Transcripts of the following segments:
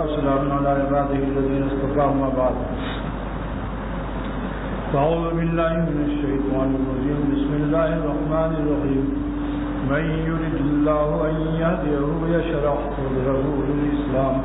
وسلام على عباده الذين اصطفى أما بعد أعوذ بالله من الشيطان الرجيم بسم الله الرحمن الرحيم من يرد الله أن يهديه يشرح صدره للإسلام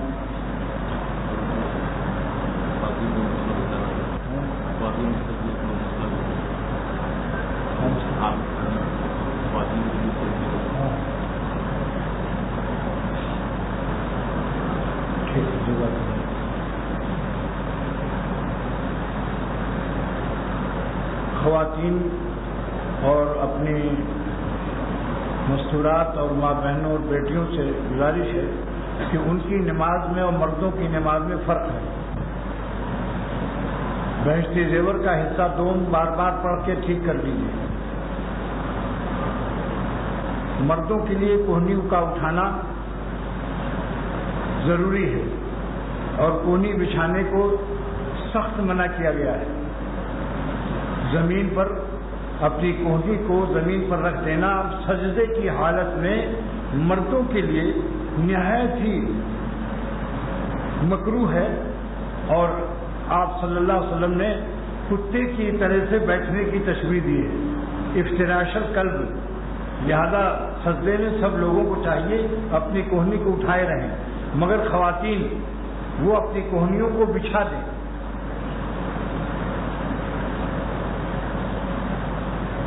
خواتین اور اپنی مستورات اور ماں بہنوں اور بیٹیوں سے گزارش ہے کہ ان کی نماز میں اور مردوں کی نماز میں فرق ہے. بہشتی زیور کا حصہ دوم بار بار پڑھ کے ٹھیک کر لیجیے. مردوں کے لیے کوہنی کا اٹھانا ضروری ہے اور کوہنی بچھانے کو سخت منع کیا گیا ہے. زمین پر اپنی کوہنی کو زمین پر رکھ دینا اب سجدے کی حالت میں مردوں کے لیے نہایت ہی مکروہ ہے اور آپ صلی اللہ علیہ وسلم نے کتے کی طرح سے بیٹھنے کی تشبیہ دی ہے. افتراش القلب، لہذا سجدے میں سب لوگوں کو چاہیے اپنی کوہنی کو اٹھائے رہیں، مگر خواتین وہ اپنی کوہنیوں کو بچھا دیں.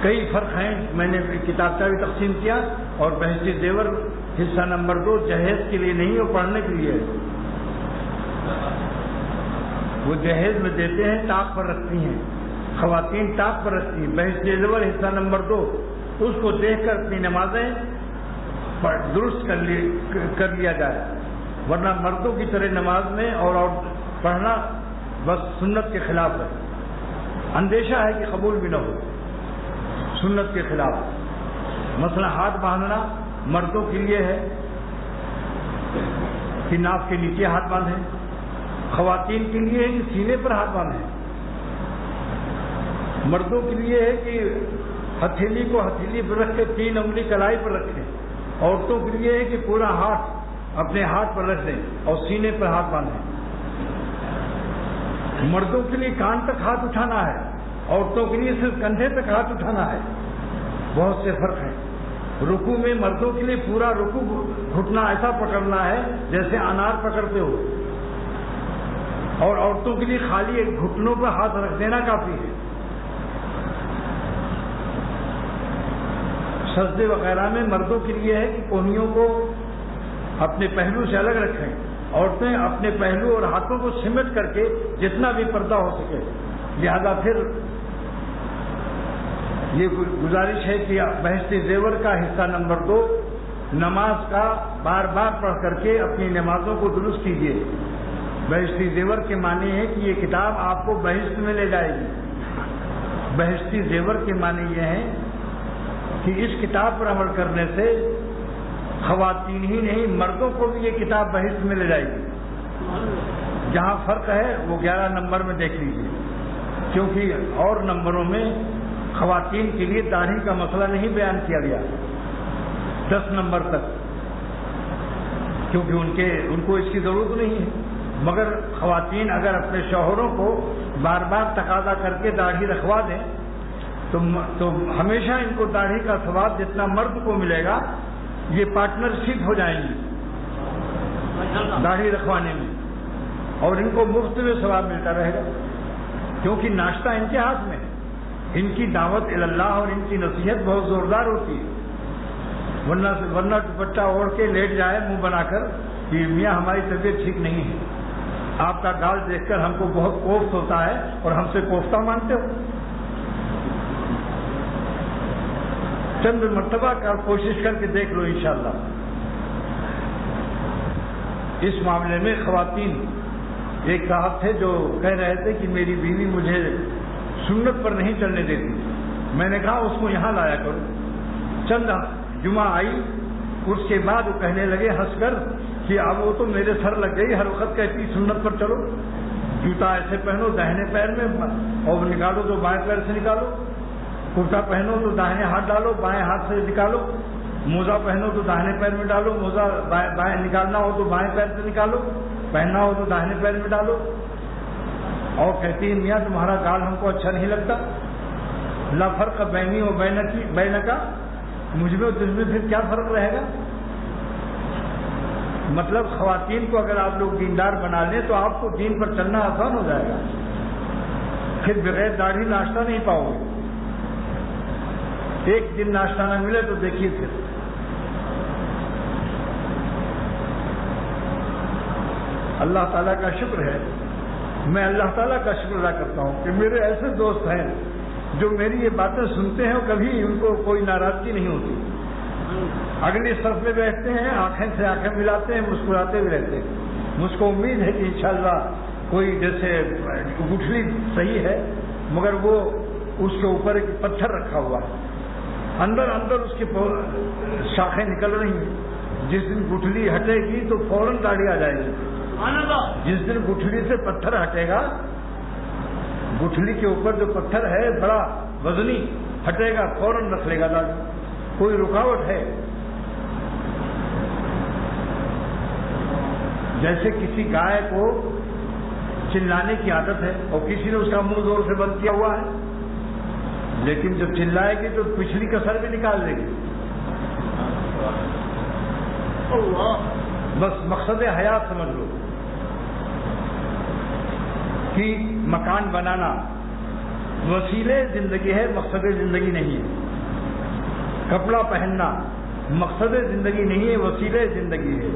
کئی فرق ہیں، میں نے کتاب کا بھی تقسیم کیا. اور بہشتی زیور حصہ نمبر 2 جہیز کے لیے نہیں، وہ پڑھنے کے لیے ہے. وہ جہیز میں دیتے ہیں، طاق پر رکھتی ہیں خواتین، طاق پر رکھتی ہیں. بہشتی زیور حصہ نمبر 2 اس کو دیکھ کر اپنی نمازیں درست کر لیا جائے، ورنہ مردوں کی طرح نماز میں اور پڑھنا بس سنت کے خلاف ہے. اندیشہ ہے کہ قبول بھی نہ ہو، سنت کے خلاف. مثلا ہاتھ باندھنا مردوں کے لیے ہے کہ ناف کے نیچے ہاتھ باندھیں، خواتین کے لیے ہے کہ سینے پر ہاتھ باندھیں. مردوں کے لیے ہے کہ ہتھیلی کو ہتھیلی پر رکھ کے 3 انگلی کلائی پر رکھیں. عورتوں کے لیے ہے کہ پورا ہاتھ اپنے ہاتھ پر رکھ دیں اور سینے پر ہاتھ باندھیں. مردوں کے لیے کان تک ہاتھ اٹھانا ہے، عورتوں کے لیے صرف کندھے تک ہاتھ اٹھانا ہے. بہت سے فرق ہیں. رکوع میں مردوں کے لیے پورا رکوع گھٹنا ایسا پکڑنا ہے جیسے انار پکڑتے ہو، اور عورتوں کے لیے خالی ایک گھٹنوں پر ہاتھ رکھ دینا کافی ہے. سجدے وغیرہ میں مردوں کے لیے ہے کہ کوہنیوں کو اپنے پہلو سے الگ رکھیں، عورتیں اپنے پہلو اور ہاتھوں کو سمٹ کر کے جتنا بھی پردہ ہو سکے. لہذا پھر یہ گزارش ہے کہ بہشتی زیور کا حصہ نمبر 2 نماز کا بار بار پڑھ کر کے اپنی نمازوں کو درست کیجیے. بہشتی زیور کے معنی ہے کہ یہ کتاب آپ کو بہشت میں لے جائے گی. بہشتی زیور کے معنی یہ ہے کہ اس کتاب پر عمل کرنے سے خواتین ہی نہیں مردوں کو بھی یہ کتاب بہشت میں لے جائے گی. جہاں فرق ہے وہ 11 نمبر میں دیکھ لیجیے، کیونکہ اور نمبروں میں خواتین کے لیے داڑھی کا مسئلہ نہیں بیان کیا گیا 10 نمبر تک، کیونکہ ان کو اس کی ضرورت نہیں ہے. مگر خواتین اگر اپنے شوہروں کو بار بار تقاضا کر کے داڑھی رکھوا دیں تو ہمیشہ ان کو داڑھی کا ثواب جتنا مرد کو ملے گا یہ پارٹنرشپ ہو جائیں گی داڑھی رکھوانے میں، اور ان کو مفت میں ثواب ملتا رہے گا، کیونکہ ناشتہ ان کے ہاتھ میں ہے. ان کی دعوت اللہ اور ان کی نصیحت بہت زوردار ہوتی ہے. ورنہ دوپٹہ اوڑھ کے لیٹ جائے منہ بنا کر کہ میاں ہماری طبیعت ٹھیک نہیں ہے، آپ کا گال دیکھ کر ہم کو بہت کوفت ہوتا ہے اور ہم سے کوفتہ مانتے ہو. چند مرتبہ کا کوشش کر کے دیکھ لو انشاءاللہ. اس معاملے میں خواتین، ایک صاحب تھے جو کہہ رہے تھے کہ میری بیوی مجھے سنت پر نہیں چلنے دیتی. میں نے کہا اس کو یہاں لایا کرو. چند جمعہ آئی، اس کے بعد وہ کہنے لگے ہنس کر کہ اب وہ تو میرے سر لگ گئی، ہر وقت کہتی سنت پر چلو. جوتا ایسے پہنو داہنے پیر میں اور نکالو تو بائیں پیر سے نکالو، کرتا پہنو تو داہنے ہاتھ ڈالو بائیں ہاتھ سے نکالو، موزہ پہنو تو داہنے پیر میں ڈالو، موزہ بائیں نکالنا ہو تو بائیں پیر سے نکالو. پہننا ہو تو داہنے پیر میں ڈالو. اور کہتی ہے میاں تمہارا گال ہم کو اچھا نہیں لگتا. لا فرق بینی و بین کا, مجھ میں اور تجھ میں پھر کیا فرق رہے گا؟ مطلب خواتین کو اگر آپ لوگ دیندار بنا لیں تو آپ کو دین پر چلنا آسان ہو جائے گا. پھر بغیر داڑھی ناشتہ نہیں پاؤ گے. ایک دن ناشتہ نہ ملے تو دیکھیے پھر. اللہ تعالیٰ کا شکر ہے, میں اللہ تعالیٰ کا شکر ادا کرتا ہوں کہ میرے ایسے دوست ہیں جو میری یہ باتیں سنتے ہیں اور کبھی ان کو کوئی ناراضگی نہیں ہوتی. اگلی صف میں بیٹھتے ہیں, آنکھیں سے آنکھیں ملاتے ہیں, مسکراتے ہوئے رہتے ہیں. مجھ کو امید ہے کہ انشاءاللہ کوئی جیسے گٹھلی صحیح ہے مگر وہ اس کے اوپر ایک پتھر رکھا ہوا ہے, اندر اندر اس کی شاخیں نکل رہی ہیں. جس دن گٹھلی ہٹے گی تو فوراً داڑھی آ جائے گی. جس دن گٹھلی سے پتھر ہٹے گا, گٹھلی کے اوپر جو پتھر ہے بڑا وزنی ہٹے گا, فوراً رکھ لے گا داڑھی. کوئی رکاوٹ ہے؟ جیسے کسی گائے کو چلانے کی عادت ہے اور کسی نے اس کا منہ زور سے بند کیا ہوا ہے, لیکن جب چلائے گی تو پچھلی کسر بھی نکال دے گی. بس مقصد حیات سمجھ لو کہ مکان بنانا وسیلے زندگی ہے, مقصد زندگی نہیں ہے. کپڑا پہننا مقصد زندگی نہیں ہے, وسیلے زندگی ہے.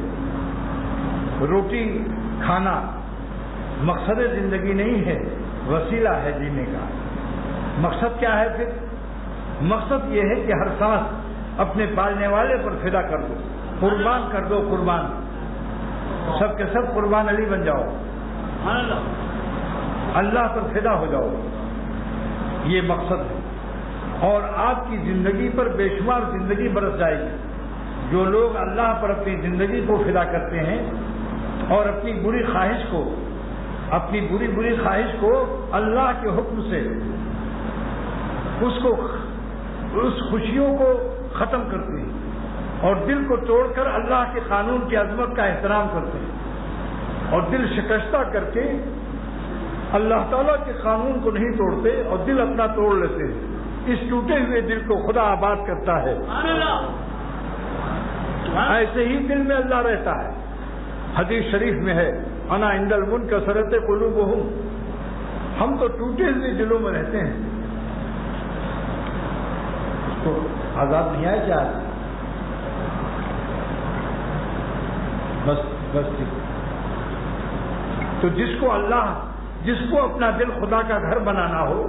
روٹی کھانا مقصد زندگی نہیں ہے, وسیلہ ہے جینے کا. مقصد کیا ہے پھر؟ مقصد یہ ہے کہ ہر سانس اپنے پالنے والے پر فدا کر دو, قربان کر دو. قربان سب کے سب قربان علی بن جاؤ, اللہ پر فدا ہو جاؤ. یہ مقصد ہے. اور آپ کی زندگی پر بے شمار زندگی برس جائے گی. جو لوگ اللہ پر اپنی زندگی کو فدا کرتے ہیں اور اپنی بری خواہش کو اللہ کے حکم سے اس خوشیوں کو ختم کرتے ہیں اور دل کو توڑ کر اللہ کے قانون کی عظمت کا احترام کرتے ہیں, اور دل شکستہ کر کے اللہ تعالیٰ کے قانون کو نہیں توڑتے اور دل اپنا توڑ لیتے ہیں. اس ٹوٹے ہوئے دل کو خدا آباد کرتا ہے. ایسے ہی دل میں اللہ رہتا ہے. حدیث شریف میں ہے انا عند المنکسرۃ قلوبہم, ہم تو ٹوٹے ہوئے دلوں میں رہتے ہیں. اس کو آزاد نہیں آئے کیا؟ بس تو جس کو اپنا دل خدا کا گھر بنانا ہو,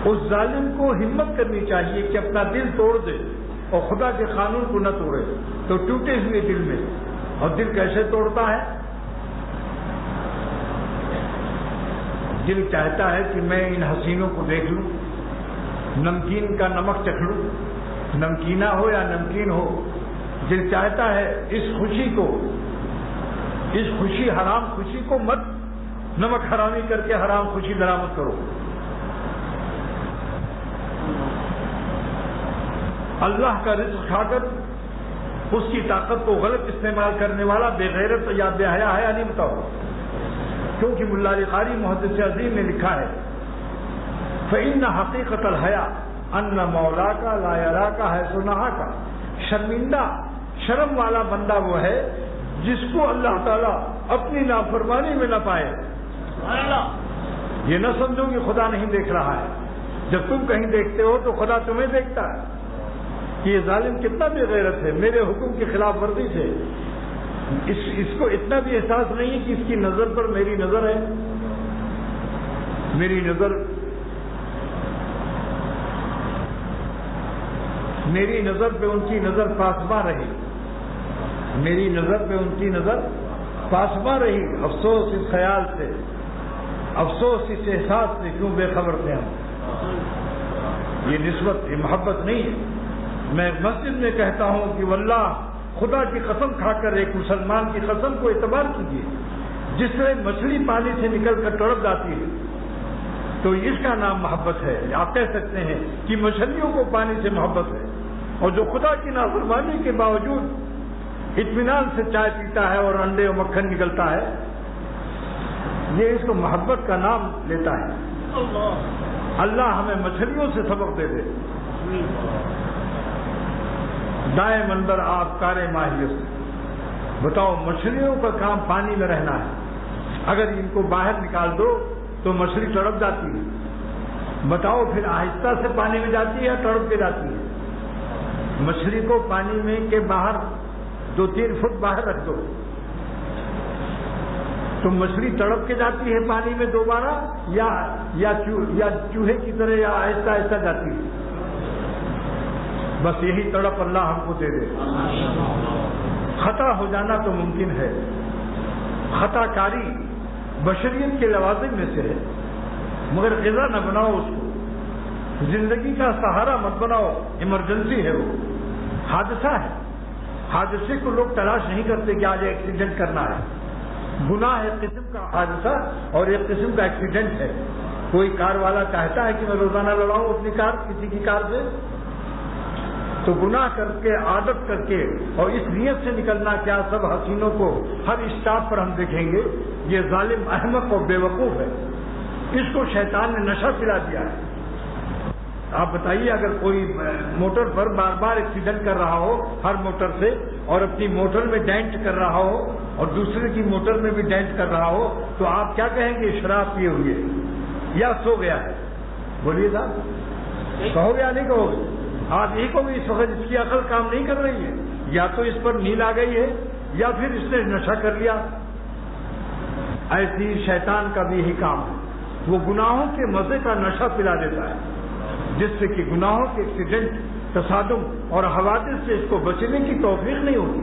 اس ظالم کو ہمت کرنی چاہیے کہ اپنا دل توڑ دے اور خدا کے قانون کو نہ توڑے. تو ٹوٹے ہوئے دل میں, اور دل کیسے توڑتا ہے؟ دل چاہتا ہے کہ میں ان حسینوں کو دیکھ لوں, نمکین کا نمک چکھ لوں, نمکینہ ہو یا نمکین ہو. دل چاہتا ہے اس حرام خوشی کو مت نمک حرامی کر کے حرام خوشی درآمد کرو. اللہ کا رزق کھا کر اس کی طاقت کو غلط استعمال کرنے والا بے غیرت یا بے حیا ہے یا نہیں بتاؤ؟ کیونکہ ملا علی قاری محدث عظیم نے لکھا ہے فإن حقیقت الحیا ان مولا کا لا یرا کا ہے سنہا کا. شرمندہ شرم والا بندہ وہ ہے جس کو اللہ تعالیٰ اپنی نافرمانی میں نہ پائے. یہ نہ سمجھو کہ خدا نہیں دیکھ رہا ہے. جب تم کہیں دیکھتے ہو تو خدا تمہیں دیکھتا ہے کہ یہ ظالم کتنا بے غیرت ہے, میرے حکم کی خلاف ورزی سے. اس کو اتنا بھی احساس نہیں ہے کہ اس کی نظر پر میری نظر ہے. میری نظر پہ ان کی نظر پاسباں رہی. میری نظر پہ ان کی نظر پاسباں رہی. افسوس اس خیال سے, افسوس اس احساس سے کیوں بے خبر تھے ہم. یہ نسبت, یہ محبت نہیں ہے. میں مسجد میں کہتا ہوں کہ واللہ خدا کی قسم کھا کر ایک مسلمان کی قسم کو اعتبار کیجیے. جس طرح مچھلی پانی سے نکل کر تڑپ جاتی ہے تو اس کا نام محبت ہے. آپ کہہ سکتے ہیں کہ مچھلیوں کو پانی سے محبت ہے, اور جو خدا کی نافرمانی کے باوجود اطمینان سے چائے پیتا ہے اور انڈے اور مکھن نکلتا ہے، یہ اس کو محبت کا نام لیتا ہے۔ اللہ ہمیں مچھلیوں سے سبق دے دے۔ دائیں منبر آپ کارے ماہیت، بتاؤ مچھلیوں کا کام پانی میں رہنا ہے، اگر ان کو باہر نکال دو تو مچھلی تڑپ جاتی ہے، بتاؤ پھر آہستہ سے پانی میں جاتی ہے یا تڑپ کے جاتی ہے؟ مچھلی کو پانی میں کے باہر 2-3 فٹ باہر رکھ دو تو مچھلی تڑپ کے جاتی ہے پانی میں دوبارہ یا چوہے کی طرح یا آہستہ آہستہ جاتی ہے؟ بس یہی تڑپ اللہ ہم کو دے دے۔ خطا ہو جانا تو ممکن ہے، خطا کاری بشریت کے لوازم میں سے ہے، مگر غذا نہ بناؤ اس کو، زندگی کا سہارا مت بناؤ، ایمرجنسی ہے، وہ حادثہ ہے۔ حادثے کو لوگ تلاش نہیں کرتے کہ آج ایکسیڈنٹ کرنا ہے۔ گناہ ایک قسم کا حادثہ اور ایک قسم کا ایکسیڈنٹ ہے۔ کوئی کار والا چاہتا ہے کہ میں روزانہ لڑاؤں اپنی کار کسی کی کار سے؟ تو گناہ کر کے عادت کر کے اور اس نیت سے نکلنا کیا سب حسینوں کو ہر اسٹاپ پر ہم دیکھیں گے، یہ ظالم احمق اور بیوقوف ہے، اس کو شیطان نے نشہ پلا دیا ہے۔ آپ بتائیے اگر کوئی موٹر پر بار بار ایکسیڈنٹ کر رہا ہو ہر موٹر سے، اور اپنی موٹر میں ڈینٹ کر رہا ہو اور دوسرے کی موٹر میں بھی ڈینٹ کر رہا ہو، تو آپ کیا کہیں گے؟ شراب پیے ہوئے یا سو گیا ہے؟ بولیے صاحب، کہو گے یا نہیں کہو گے؟ آپ یہی کو بھی اس وقت اس کی عقل کام نہیں کر رہی ہے، یا تو اس پر نیند آ گئی ہے یا پھر اس نے نشہ کر لیا۔ ایسی شیطان کا بھی یہی کام ہے، وہ گناہوں کے مزے کا نشہ پلا دیتا ہے، جس سے کہ گناہوں کے ایکسیڈنٹ، تصادم اور حوادث سے اس کو بچنے کی توفیق نہیں ہوتی۔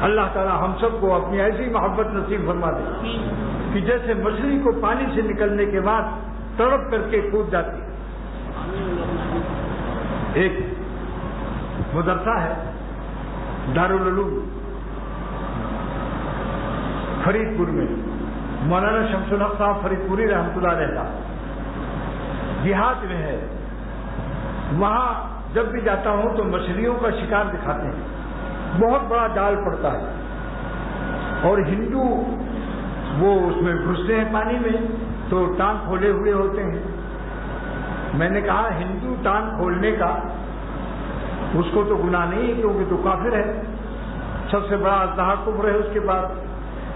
اللہ تعالی ہم سب کو اپنی ایسی محبت نصیب فرما دے کہ جیسے مچھلی کو پانی سے نکلنے کے بعد تڑپ کر کے کود جاتی ہے۔ ایک مدرسہ ہے دارالعلوم فرید پور میں، مولانا شمس الحق صاحب فرید پوری رحمۃ اللہ علیہ کا، دیہات میں ہے۔ وہاں جب بھی جاتا ہوں تو مچھلیوں کا شکار دکھاتے ہیں، بہت بڑا جال پڑتا ہے اور ہندو وہ اس میں گھستے ہیں پانی میں تو ٹانگ کھولے ہوئے ہوتے ہیں۔ میں نے کہا ہندو ٹانگ کھولنے کا اس کو تو گناہ نہیں ہے کیونکہ تو کافر ہے، سب سے بڑا ازدہا کفر ہے اس کے بعد،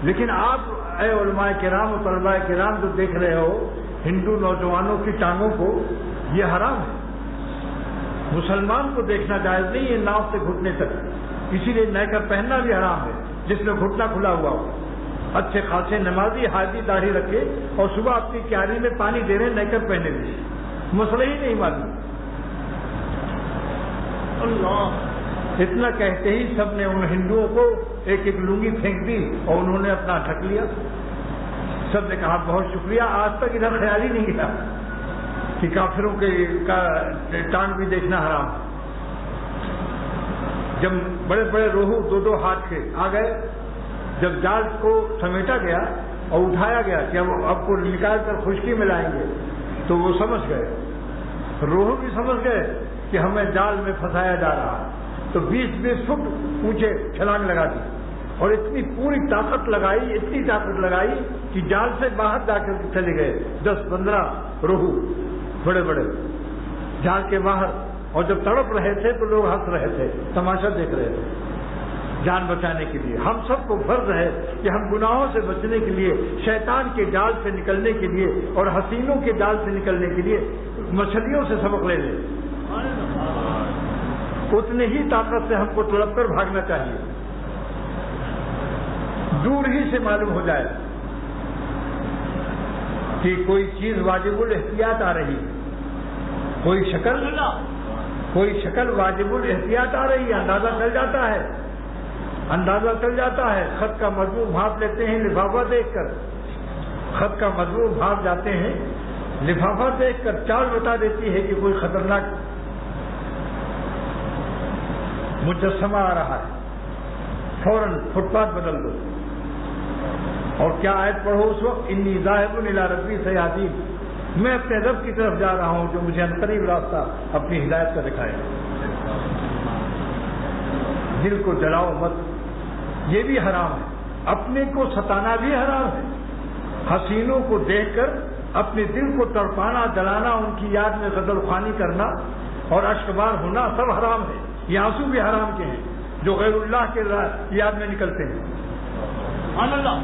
لیکن آپ اے علماء کرام اور طلباء کرام جو دیکھ رہے ہو ہندو نوجوانوں کی ٹانگوں کو، یہ حرام ہے۔ مسلمان کو دیکھنا جائز نہیں ہے ناؤ سے گھٹنے تک، اسی لیے نیکر پہننا بھی حرام ہے، جس میں گھٹنا کھلا ہوا ہو۔ اچھے خاصے نمازی حاجی داڑھی رکھے اور صبح اپنی کیاری میں پانی دے رہے نیکر پہنے بھی، مسئلہ ہی نہیں معلوم۔ اتنا کہتے ہی سب نے ان ہندوؤں کو ایک ایک لنگی پھینک دی اور انہوں نے اپنا ڈھک لیا۔ سب نے کہا بہت شکریہ، آج تک ادھر خیال ہی نہیں کیا کہ کافروں کے ٹانگ بھی دیکھنا حرام۔ جب بڑے بڑے روہو 2-2 ہاتھ کے آ گئے، جب جال کو سمیٹا گیا اور اٹھایا گیا کہ اب کو نکال کر خشکی میں لائیں گے، تو وہ سمجھ گئے، روہو بھی سمجھ گئے کہ ہمیں جال میں پھنسایا جا رہا ہے، تو 20-20 فٹ اونچے چھلانگ لگا دی اور اتنی پوری طاقت لگائی کہ جال سے باہر جا کر چلے گئے 10-15 روہو بڑے بڑے جال کے باہر، اور جب تڑپ رہے تھے تو لوگ ہنس رہے تھے، تماشا دیکھ رہے تھے۔ جان بچانے کے لیے ہم سب کو فرض ہے کہ ہم گناہوں سے بچنے کے لیے، شیطان کے جال سے نکلنے کے لیے اور حسینوں کے جال سے نکلنے کے لیے مچھلیوں سے سبق لے لیں۔ اتنی ہی طاقت سے ہم کو تڑپ کر بھاگنا چاہیے، دور ہی سے معلوم ہو جائے کہ کوئی چیز واجب الاحتیاط آ رہی، کوئی شکل واجب الاحتیاط آ رہی ہے، اندازہ چل جاتا ہے۔ خط کا مضمون بھاپ لیتے ہیں لفافہ دیکھ کر، خط کا مضمون بھاپ جاتے ہیں لفافہ دیکھ کر، چال بتا دیتی ہے کہ کوئی خطرناک مجسمہ آ رہا ہے، فوراً فٹ پاتھ بدل دو۔ اور کیا آیت پڑھو اس وقت؟ انی ذاہب الی ربی سیہدین، میں اپنے رب کی طرف جا رہا ہوں جو مجھے عنقریب راستہ اپنی ہدایت کا دکھائے گا۔ دل کو جلاؤ مت، یہ بھی حرام ہے۔ اپنے کو ستانا بھی حرام ہے۔ حسینوں کو دیکھ کر اپنے دل کو تڑپانا، جلانا، ان کی یاد میں غزل خوانی کرنا اور اشکبار ہونا سب حرام ہے۔ یہ آنسو بھی حرام کے ہیں جو غیر اللہ کے یاد میں نکلتے ہیں۔ سبحان اللہ۔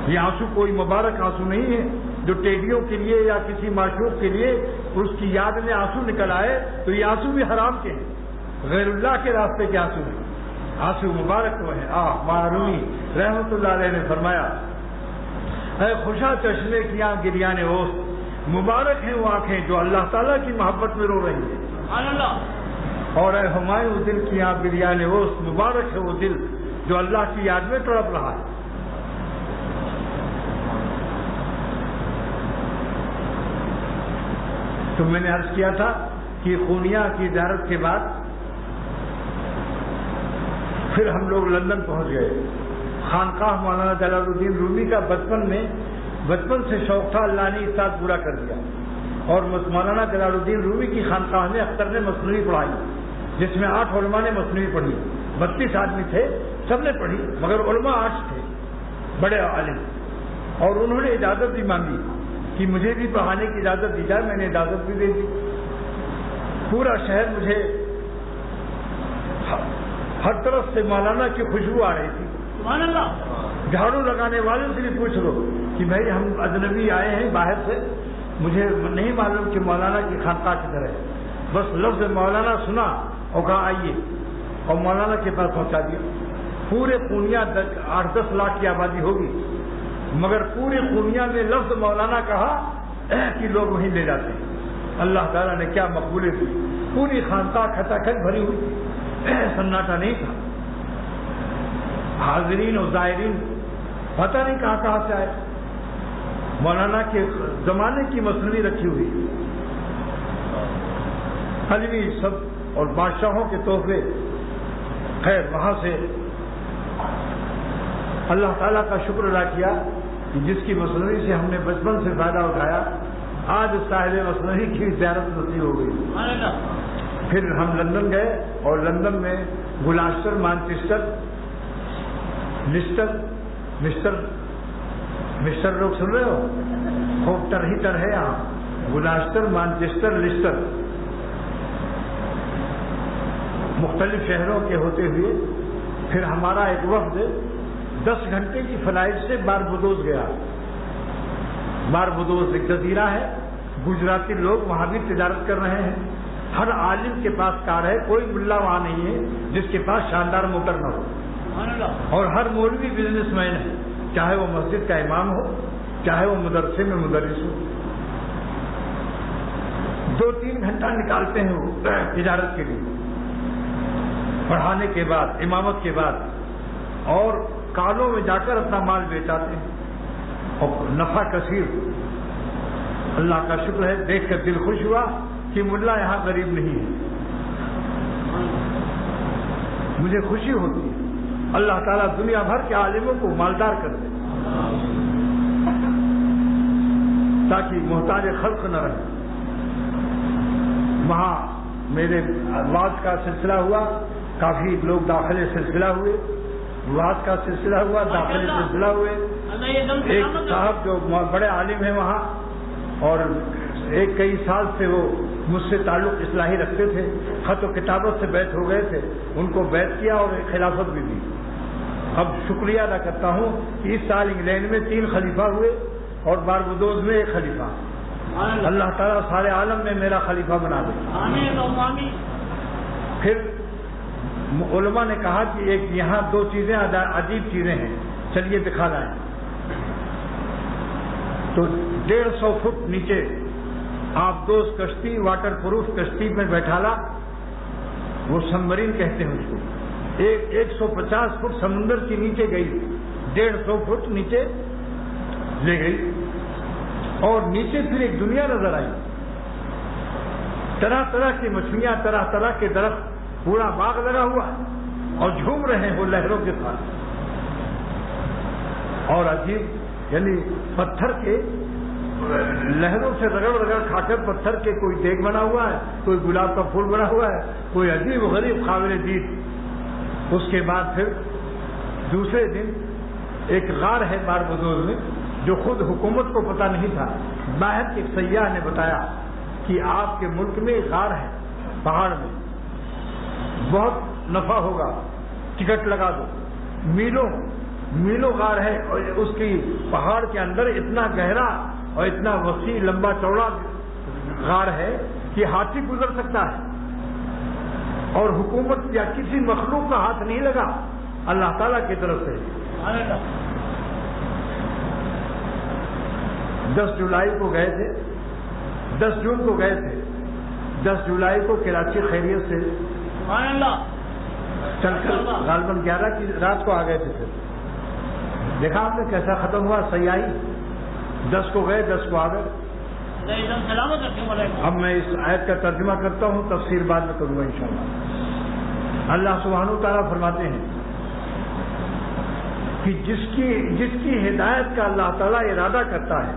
یہ آنسو کوئی مبارک آنسو نہیں ہے جو ٹیڈیوں کے لیے یا کسی معشوق کے لیے اس کی یاد میں آنسو نکل آئے، تو یہ آنسو بھی حرام کے ہیں، غیر اللہ کے راستے کے آنسو ہیں۔ آنسو مبارک تو ہے۔ معروی رحمت اللہ علیہ نے فرمایا، اے خوشا چشمے کی آنکھ گریان اوست، مبارک ہیں وہ آنکھیں جو اللہ تعالیٰ کی محبت میں رو رہی ہیں۔ سبحان اللہ۔ اور اے ہمایوں دل کی آنکھ گریان اوست، مبارک ہے وہ دل جو اللہ کی یاد میں تڑپ رہا ہے۔ تو میں نے عرض کیا تھا کہ خونیہ کی زیارت کے بعد پھر ہم لوگ لندن پہنچ گئے۔ خانقاہ مولانا جلال الدین رومی کا بچپن سے شوق تھا، اللہ نے ساتھ پورا کر دیا، اور مولانا جلال الدین رومی کی خانقاہ میں اختر نے مثنوی پڑھائی، جس میں 8 علماء نے مثنوی پڑھی۔ 32 آدمی تھے، سب نے پڑھی، مگر علماء 8 تھے، بڑے عالم، اور انہوں نے اجازت بھی مانگی کہ مجھے بھی پڑھانے کی اجازت دی جائے۔ میں نے اجازت بھی دے دی۔ پورا شہر مجھے ہر طرف سے مولانا کی خوشبو آ رہی تھی۔ سبحان اللہ۔ جھاڑو لگانے والوں سے بھی پوچھ لو کہ بھائی ہم اجنبی آئے ہیں باہر سے، مجھے نہیں معلوم کہ مولانا کی خانقاہ کدھر ہے، بس لفظ مولانا سنا اور کہا آئیے، اور مولانا کے پاس پہنچا دیا۔ پورے پونیا 8-10 لاکھ کی آبادی ہوگی، مگر پورے پونیا میں لفظ مولانا کہا کہ لوگ وہیں لے جاتے ہیں۔ اللہ تعالیٰ نے کیا مقبولیت دی، پوری خانقاہ کھچا کھچ بھری ہوئی تھی، سناٹا نہیں تھا۔ حاضرین اور زائرین پتہ نہیں کہاں سے آئے۔ مولانا کے زمانے کی مثنوی رکھی ہوئی، حلوی سب اور بادشاہوں کے تحفے۔ خیر، وہاں سے اللہ تعالیٰ کا شکر ادا کیا کہ جس کی مثنوی سے ہم نے بچپن سے فائدہ اٹھایا، آج صاحب مثنوی کی زیارت نصیب ہو گئی۔ پھر ہم لندن گئے، اور لندن میں گلاسٹر، مانچسٹر، مسٹر لوگ سن رہے ہو؟ خوب ٹر ہی ٹر ہے یہاں، گلاسٹر، مانچسٹر، لسٹر، مختلف شہروں کے ہوتے ہوئے پھر ہمارا ایک وفد 10 گھنٹے کی فلائٹ سے باربڈوس گیا۔ باربڈوس ایک جزیرہ ہے، گجراتی لوگ وہاں بھی تجارت کر رہے ہیں۔ ہر عالم کے پاس کار ہے، کوئی ملا وہاں نہیں ہے جس کے پاس شاندار موٹر نہ ہو، اور ہر مولوی بزنس مین ہے، چاہے وہ مسجد کا امام ہو، چاہے وہ مدرسے میں مدرس ہو۔ 2-3 گھنٹہ نکالتے ہیں وہ تجارت کے لیے، پڑھانے کے بعد، امامت کے بعد، اور کالوں میں جا کر اپنا مال بیچاتے ہیں، اور نفع کثیر۔ اللہ کا شکر ہے، دیکھ کر دل خوش ہوا کہ ملا یہاں غریب نہیں ہے۔ مجھے خوشی ہوتی ہے، اللہ تعالیٰ دنیا بھر کے عالموں کو مالدار کر دے تاکہ محتاج خلق نہ رہے۔ وہاں میرے واز کا سلسلہ ہوا، کافی لوگ داخلے سلسلہ ہوئے، واز کا سلسلہ ہوا، داخلے سلسلہ ہوئے۔ ایک صاحب جو بڑے عالم ہیں وہاں، اور کئی سال سے وہ مجھ سے تعلق اصلاحی رکھتے تھے، خط و کتابت سے بیعت ہو گئے تھے، ان کو بیعت کیا اور ایک خلافت بھی دی۔ اب شکریہ ادا کرتا ہوں کہ اس سال انگلینڈ میں 3 خلیفہ ہوئے اور باربڈوس میں 1 خلیفہ۔ اللہ تعالیٰ سارے عالم میں میرا خلیفہ بنا دے۔ پھر علماء نے کہا کہ ایک یہاں 2 چیزیں عجیب چیزیں ہیں، چلیے دکھا لائیں۔ تو 150 فٹ نیچے آپ دوست کشتی، واٹر پروف کشتی میں بیٹھالا، وہ سمبرین کہتے ہیں اس کو، 150 فٹ سمندر کے نیچے گئی، 150 فٹ نیچے لے گئی، اور نیچے پھر ایک دنیا نظر آئی، طرح طرح کی مچھلیاں، طرح طرح کے درخت، پورا باغ لگا ہوا ہے، اور جھوم رہے ہیں وہ لہروں کے ساتھ۔ اور عجیب، یعنی پتھر کے لہروں سے رگڑ رگڑ کھا کر پتھر کے کوئی دیگ بنا ہوا ہے، کوئی گلاب کا پھول بنا ہوا ہے، کوئی عجیب و غریب قابل دید اس کے بعد پھر دوسرے دن ایک غار ہے بار بزرگ میں جو خود حکومت کو پتہ نہیں تھا، باہر کے ایک سیاح نے بتایا کہ آپ کے ملک میں ایک غار ہے پہاڑ میں، بہت نفع ہوگا، ٹکٹ لگا دو۔ میلوں غار ہے اور اس کی پہاڑ کے اندر اتنا گہرا اور اتنا وسیع لمبا چوڑا غار ہے کہ ہاتھی گزر سکتا ہے، اور حکومت یا کسی مخلوق کا ہاتھ نہیں لگا، اللہ تعالیٰ کی طرف سے۔ 10 جولائی کو گئے تھے، 10 جون کو گئے تھے، 10 جولائی کو کراچی خیریت سے چل کر غالباً 11 کی رات کو آ گئے تھے۔ پھر دیکھا آپ نے کیسا ختم ہوا سیاحی، 10 کو گئے 10 کو آ گئے۔ اب میں اس آیت کا ترجمہ کرتا ہوں، تفسیر بعد میں کروں گا انشاءاللہ۔ اللہ سبحانہ وتعالیٰ فرماتے ہیں کہ جس کی ہدایت کا اللہ تعالیٰ ارادہ کرتا ہے،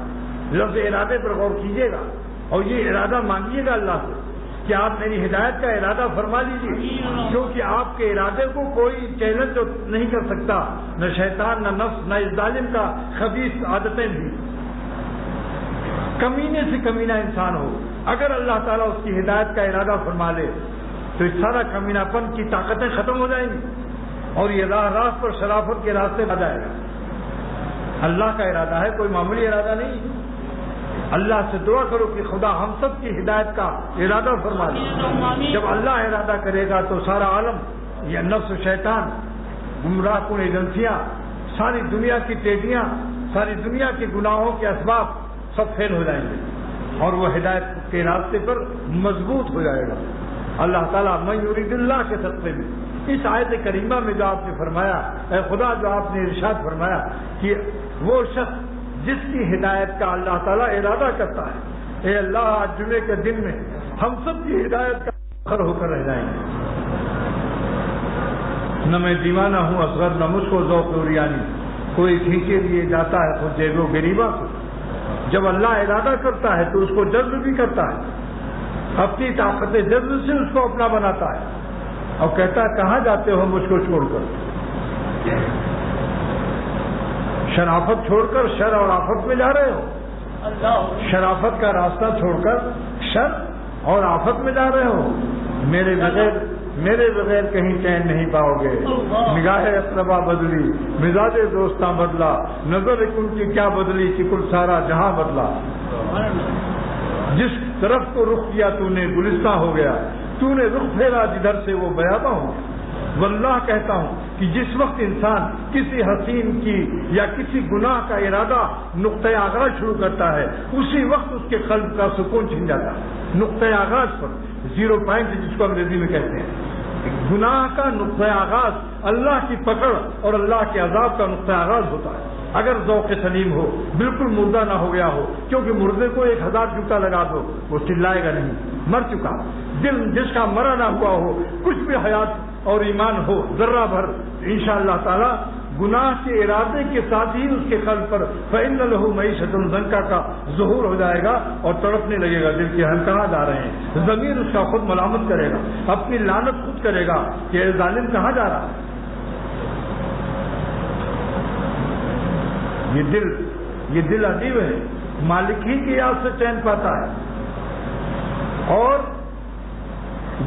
لفظ ارادے پر غور کیجیے گا اور یہ ارادہ مانگیے گا اللہ سے کہ آپ میری ہدایت کا ارادہ فرما لیجیے، کیونکہ آپ کے ارادے کو کوئی چیلنج نہیں کر سکتا، نہ شیطان، نہ نفس، نہ اس ظالم کا خبیث عادتیں بھی۔ کمینے سے کمینہ انسان ہو، اگر اللہ تعالیٰ اس کی ہدایت کا ارادہ فرما لے تو اس سارا کمینہ پن کی طاقتیں ختم ہو جائیں گی اور یہ راہ پر شرافت کے راستے آ جائے گا۔ اللہ کا ارادہ ہے، کوئی معمولی ارادہ نہیں۔ اللہ سے دعا کرو کہ خدا ہم سب کی ہدایت کا ارادہ فرما دے۔ جب اللہ ارادہ کرے گا تو سارا عالم، یا نفس و شیطان، گمراہ کن ایجنسیاں، ساری دنیا کی ٹیڈیاں، ساری دنیا کے گناہوں کے اسباب سب فیل ہو جائیں گے اور وہ ہدایت کے راستے پر مضبوط ہو جائے گا۔ اللہ تعالیٰ من یرید اللہ کے صدقے میں اس آیت کریمہ میں جو آپ نے فرمایا، اے خدا جو آپ نے ارشاد فرمایا کہ وہ شخص جس کی ہدایت کا اللہ تعالیٰ ارادہ کرتا ہے، اے اللہ آج جمعے کے دن میں ہم سب کی ہدایت کا فخر ہو کر رہ جائیں گے۔ نہ میں دیوانہ ہوں اصغر، نہ مجھ کو ذوق عریانی، کوئی کھینچے لیے جاتا ہے خود جیب و غریبہ کو۔ جب اللہ ارادہ کرتا ہے تو اس کو جذب بھی کرتا ہے، اپنی طاقت جذب سے اس کو اپنا بناتا ہے اور کہتا ہے کہاں جاتے ہو مجھ کو چھوڑ کر؟ شرافت چھوڑ کر شر اور آفت میں جا رہے ہو، شرافت کا راستہ چھوڑ کر شر اور آفت میں جا رہے ہو۔ میرے بغیر کہیں چین نہیں پاؤ گے۔ نگاہ اقربا بدلی، مزاج دوستاں بدلا، نظر ان کی کیا بدلی کہ کل سارا جہاں بدلا۔ جس طرف کو رخ کیا تو نے گلستہ ہو گیا، تو نے رخ پھیرا جدھر سے وہ بیاباں ہو گیا۔ واللہ کہتا ہوں کہ جس وقت انسان کسی حسین کی یا کسی گناہ کا ارادہ نقطۂ آغاز شروع کرتا ہے، اسی وقت اس کے قلب کا سکون چھن جاتا ہے۔ نقطۂ آغاز پر، 0 پوائنٹ جس کو انگریزی میں کہتے ہیں، گناہ کا نقطۂ آغاز اللہ کی پکڑ اور اللہ کے عذاب کا نقطۂ آغاز ہوتا ہے۔ اگر ذوق سلیم ہو، بالکل مردہ نہ ہو گیا ہو، کیونکہ مردے کو 1000 جوتا لگا دو وہ چلائے گا نہیں، مر چکا۔ دل جس کا مرا نہ ہوا ہو، کچھ بھی حیات اور ایمان ہو ذرہ بھر، انشاءاللہ تعالی گناہ کے ارادے کے ساتھ ہی اس کے قلب پر فإن لہ معیشۃ ضنکا کا ظہور ہو جائے گا اور تڑپنے لگے گا، دل کے ہم کہاں جا رہے ہیں۔ ضمیر اس کا خود ملامت کرے گا، اپنی لعنت خود کرے گا کہ اے ظالم کہاں جا رہا ہے۔ یہ دل عجیب ہے، مالک ہی کی یاد سے چین پاتا ہے، اور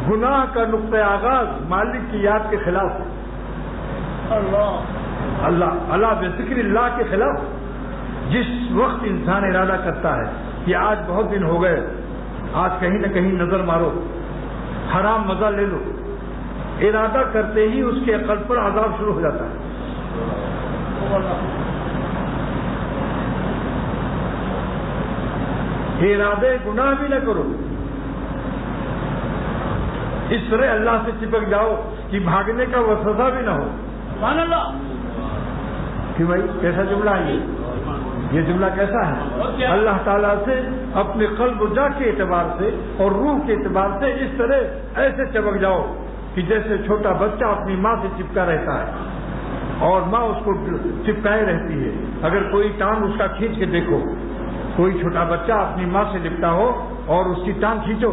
گناہ کا نقطۂ آغاز مالک کی یاد کے خلاف ہے۔ اللہ بذکر اللہ کے خلاف۔ جس وقت انسان ارادہ کرتا ہے کہ آج بہت دن ہو گئے، آج کہیں نہ کہیں نظر مارو، حرام مزہ لے لو، ارادہ کرتے ہی اس کے قلب پر عذاب شروع ہو جاتا ہے۔ ارادے گناہ بھی نہ کرو، اس طرح اللہ سے چپک جاؤ کہ بھاگنے کا وسوسہ بھی نہ ہو۔ سبحان اللہ۔ کہ بھائی کیسا جملہ ہے یہ جملہ کیسا ہے؟ اللہ تعالیٰ سے اپنے قلب و جا کے اعتبار سے اور روح کے اعتبار سے اس طرح ایسے چپک جاؤ کہ جیسے چھوٹا بچہ اپنی ماں سے چپکا رہتا ہے اور ماں اس کو چپکائے رہتی ہے۔ اگر کوئی ٹانگ اس کا کھینچ کے دیکھو، کوئی چھوٹا بچہ اپنی ماں سے لپٹا ہو اور اس کی ٹانگ کھینچو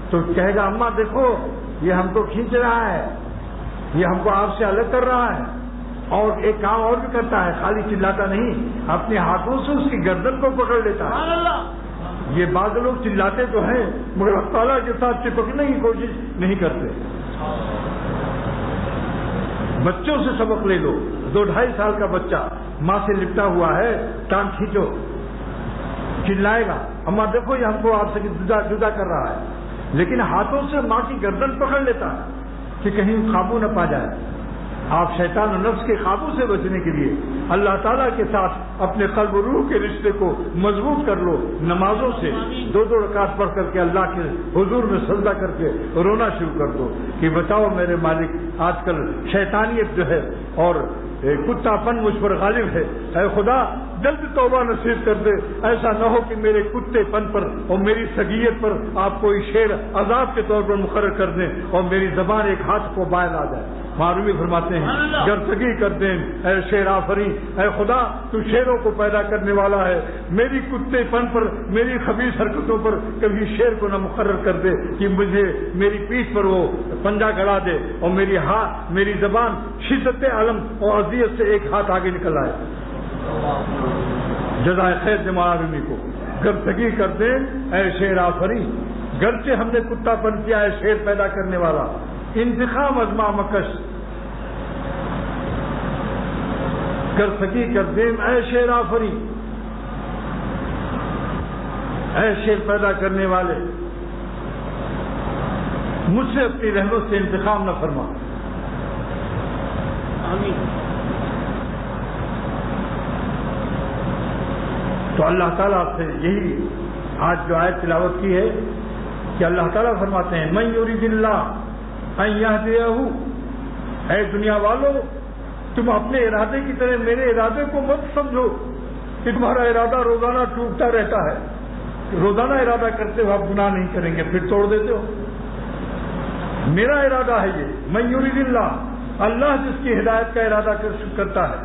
تو کہے گا اماں دیکھو یہ ہم کو کھینچ رہا ہے، یہ ہم کو آپ سے الگ کر رہا ہے، اور ایک کام اور بھی کرتا ہے، خالی چلاتا نہیں، اپنے ہاتھوں سے اس کی گردن کو پکڑ لیتا ہے۔ یہ بعض لوگ چلاتے تو ہیں مگر اللہ تعالیٰ کے ساتھ چپکنے کی کوشش نہیں کرتے۔ بچوں سے سبق لے لو، 2-2.5 سال کا بچہ ماں سے لپٹا ہوا ہے، ٹانگ کھینچو، چلائے گا، اماں دیکھو یہ ہم کو آپ سے جدا کر رہا ہے، لیکن ہاتھوں سے ماں کی گردن پکڑ لیتا ہے کہ کہیں قابو نہ پا جائے۔ آپ شیطان و نفس کے قابو سے بچنے کے لیے اللہ تعالیٰ کے ساتھ اپنے قلب و روح کے رشتے کو مضبوط کر لو، نمازوں سے 2 رکعت پڑھ کر کے اللہ کے حضور میں سجدہ کر کے رونا شروع کر دو کہ بتاؤ میرے مالک، آج کل شیطانیت جو ہے اور کتا پن مجھ پر غالب ہے، اے خدا جلد توبہ نصیب کر دے، ایسا نہ ہو کہ میرے کتے پن پر اور میری سگیت پر آپ کوئی شیر عذاب کے طور پر مقرر کر دیں اور میری زبان ایک ہاتھ کو بائل آ جائے۔ معروی فرماتے ہیں گر سگی کر دیں اے شیر آفری، اے خدا تو شیروں کو پیدا کرنے والا ہے، میری کتے پن پر، میری خبیث حرکتوں پر کبھی شیر کو نہ مقرر کر دے کہ مجھے میری پیٹھ پر وہ پنجہ گڑا دے اور میری زبان شدت علم اور اذیت سے ایک ہاتھ آگے نکل آئے۔ جزائے خیر دے معروی کو گر سگی کر دیں اے شیر آفری، گرچہ ہم نے کتا پن کیا ہے شیر پیدا کرنے والا، انتقام ازما مکش کر سکی کر دیم اے شیر آفری، اے شیر پیدا کرنے والے مجھ سے اپنی رحمت سے انتقام نہ فرما۔ آمین۔ تو اللہ تعالیٰ سے یہی آج جو آیت تلاوت کی ہے کہ اللہ تعالیٰ فرماتے ہیں من یرید اللہ ان یہدیہ، اے دنیا والو تم اپنے ارادے کی طرح میرے ارادے کو مت سمجھو کہ تمہارا ارادہ روزانہ ٹوٹتا رہتا ہے، روزانہ ارادہ کرتے ہو آپ گناہ نہیں کریں گے پھر توڑ دیتے ہو۔ میرا ارادہ ہے یہ من یرید اللہ، اللہ جس کی ہدایت کا ارادہ کرتا ہے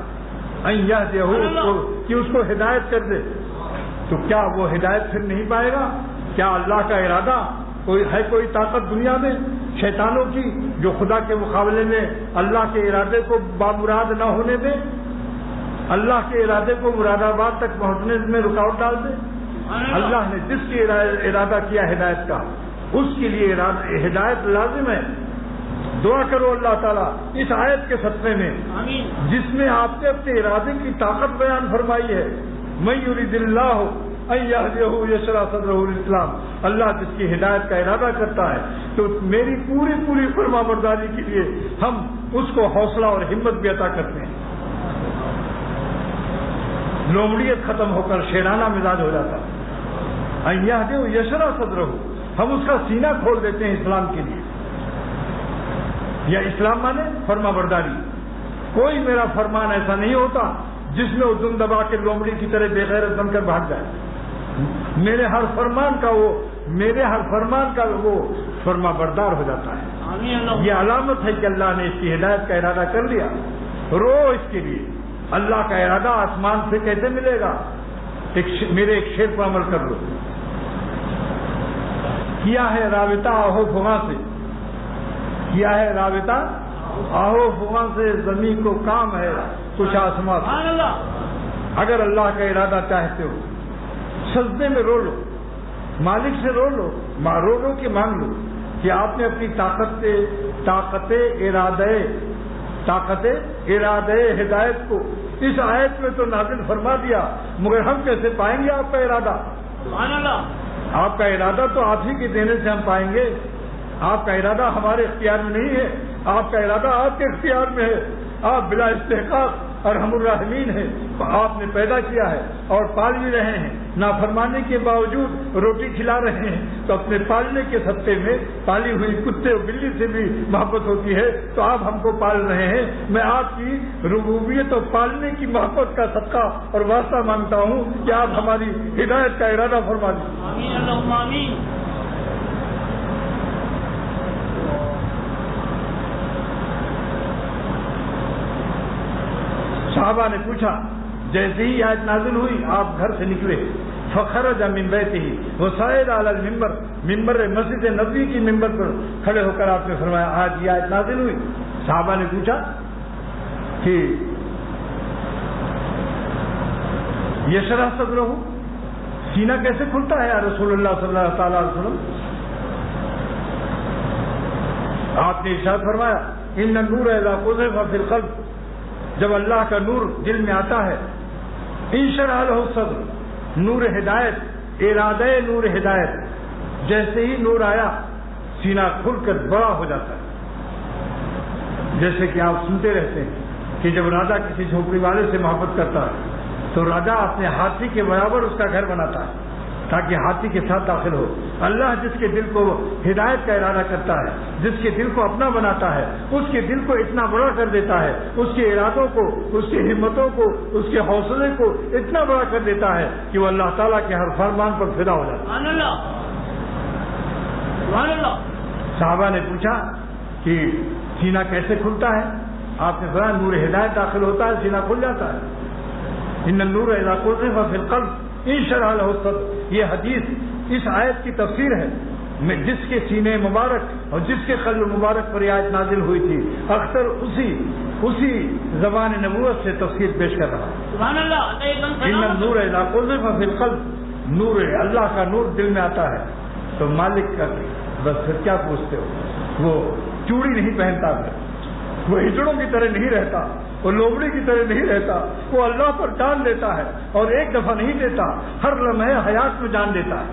ان یہدیہ کہ اس کو ہدایت کر دے، تو کیا وہ ہدایت پھر نہیں پائے گا؟ کیا اللہ کا ارادہ کوئی طاقت دنیا میں شیطانوں کی جو خدا کے مقابلے میں اللہ کے ارادے کو بامراد نہ ہونے دے، اللہ کے ارادے کو مراد آباد تک پہنچنے میں رکاوٹ ڈال دے؟ اللہ نے جس کی ارادہ کیا ہدایت کا اس کے لیے ہدایت لازم ہے۔ دعا کرو اللہ تعالیٰ اس آیت کے صدقے میں جس میں آپ نے اپنے ارادے کی طاقت بیان فرمائی ہے، من یرید اللہ ان یہدیہ یشرح صدرہ للاسلام، اللہ جس کی ہدایت کا ارادہ کرتا ہے تو میری پوری فرما برداری کے لیے ہم اس کو حوصلہ اور ہمت بھی عطا کرتے ہیں۔ لومڑیت ختم ہو کر شیرانہ مزاج ہو جاتا ہے۔ ان یہدیہ یشرح صدرہ، ہم اس کا سینہ کھول دیتے ہیں اسلام کے لیے۔ یا اسلام مانے فرما برداری، کوئی میرا فرمان ایسا نہیں ہوتا جس میں وہ دم دبا کے لومڑی کی طرح بے غیرت بن کر بھاگ جائے۔ میرے ہر فرمان کا وہ فرما بردار ہو جاتا ہے۔ یہ علامت ہے کہ اللہ نے اس کی ہدایت کا ارادہ کر لیا۔ رو اس کے لیے، اللہ کا ارادہ آسمان سے کیسے ملے گا؟ میرے ایک شعر پر عمل کر لو، کیا ہے رابطہ آہو فغاں سے، کیا ہے رابطہ آہو فغاں سے، زمین کو کام ہے کچھ آسمان سے۔ اگر اللہ کا ارادہ چاہتے ہو سجدے میں رو لو، مالک سے رو لو، رو کے مانگ لو کہ آپ نے اپنی طاقت ارادے ہدایت کو اس آیت میں تو نازل فرما دیا، مگر ہم کیسے پائیں گے آپ کا ارادہ؟ آپ کا ارادہ تو آپ ہی کے دینے سے ہم پائیں گے۔ آپ کا ارادہ ہمارے اختیار میں نہیں ہے، آپ کا ارادہ آپ کے اختیار میں ہے۔ آپ بلا استحقاق ارحم الراحمین ہیں، آپ نے پیدا کیا ہے اور پال بھی رہے ہیں، نافرمانی کے باوجود روٹی کھلا رہے ہیں، تو اپنے پالنے کے صدقے میں پالی ہوئی کتے اور بلی سے بھی محبت ہوتی ہے، تو آپ ہم کو پال رہے ہیں۔ میں آپ کی ربوبیت اور پالنے کی محبت کا صدقہ اور واسطہ مانگتا ہوں کہ آپ ہماری ہدایت کا ارادہ فرما دیجیے۔ صحابہ نے پوچھا، جیسے ہی آیت نازل ہوئی آپ گھر سے نکلے فخرج من بیتہ وصعد علی المنبر، ممبر مسجد نبوی کی ممبر پر کھڑے ہو کر آپ نے فرمایا آج یہ آیت نازل ہوئی۔ صحابہ نے پوچھا کہ یشرح صدرہ، سینہ کیسے کھلتا ہے یا رسول اللہ صلی اللہ تعالی علیہ وسلم؟ آپ نے ارشاد فرمایا ان النور اذا قذف فی القلب، جب اللہ کا نور دل میں آتا ہے انشرح له الصدر، نور ہدایت، ارادہ نور ہدایت، جیسے ہی نور آیا سینہ کھل کر بڑا ہو جاتا ہے۔ جیسے کہ آپ سنتے رہتے ہیں کہ جب راجا کسی جھوپڑی والے سے محبت کرتا ہے تو راجا اپنے ہاتھی کے برابر اس کا گھر بناتا ہے تاکہ ہاتھی کے ساتھ داخل ہو۔ اللہ جس کے دل کو ہدایت کا ارادہ کرتا ہے، جس کے دل کو اپنا بناتا ہے، اس کے دل کو اتنا بڑا کر دیتا ہے، اس کے ارادوں کو، اس کی ہمتوں کو، اس کے حوصلے کو اتنا بڑا کر دیتا ہے کہ وہ اللہ تعالیٰ کے ہر فرمان پر فدا ہو جاتا ہے۔ صحابہ نے پوچھا کہ سینہ کیسے کھلتا ہے؟ آپ نے فرمایا نور ہدایت داخل ہوتا ہے سینہ کھل جاتا ہے۔ ان النور اذا قذف فی القلب انشرح له الصدر، یہ حدیث اس آیت کی تفسیر ہے، جس کے سینے مبارک اور جس کے قلب مبارک پر یہ آیت نازل ہوئی تھی، اکثر اسی زبان نبوت سے تفسیر پیش کر رہا ہے۔ سبحان اللہ۔ ان النور اذا قذف فی القلب، نور اللہ کا نور دل میں آتا ہے تو مالک کا بس پھر کیا پوچھتے ہو؟ وہ چوڑی نہیں پہنتا ہے، وہ ہجڑوں کی طرح نہیں رہتا، وہ لومڑی کی طرح نہیں رہتا، وہ اللہ پر جان دیتا ہے اور ایک دفعہ نہیں دیتا، ہر لمحے حیات میں جان دیتا ہے،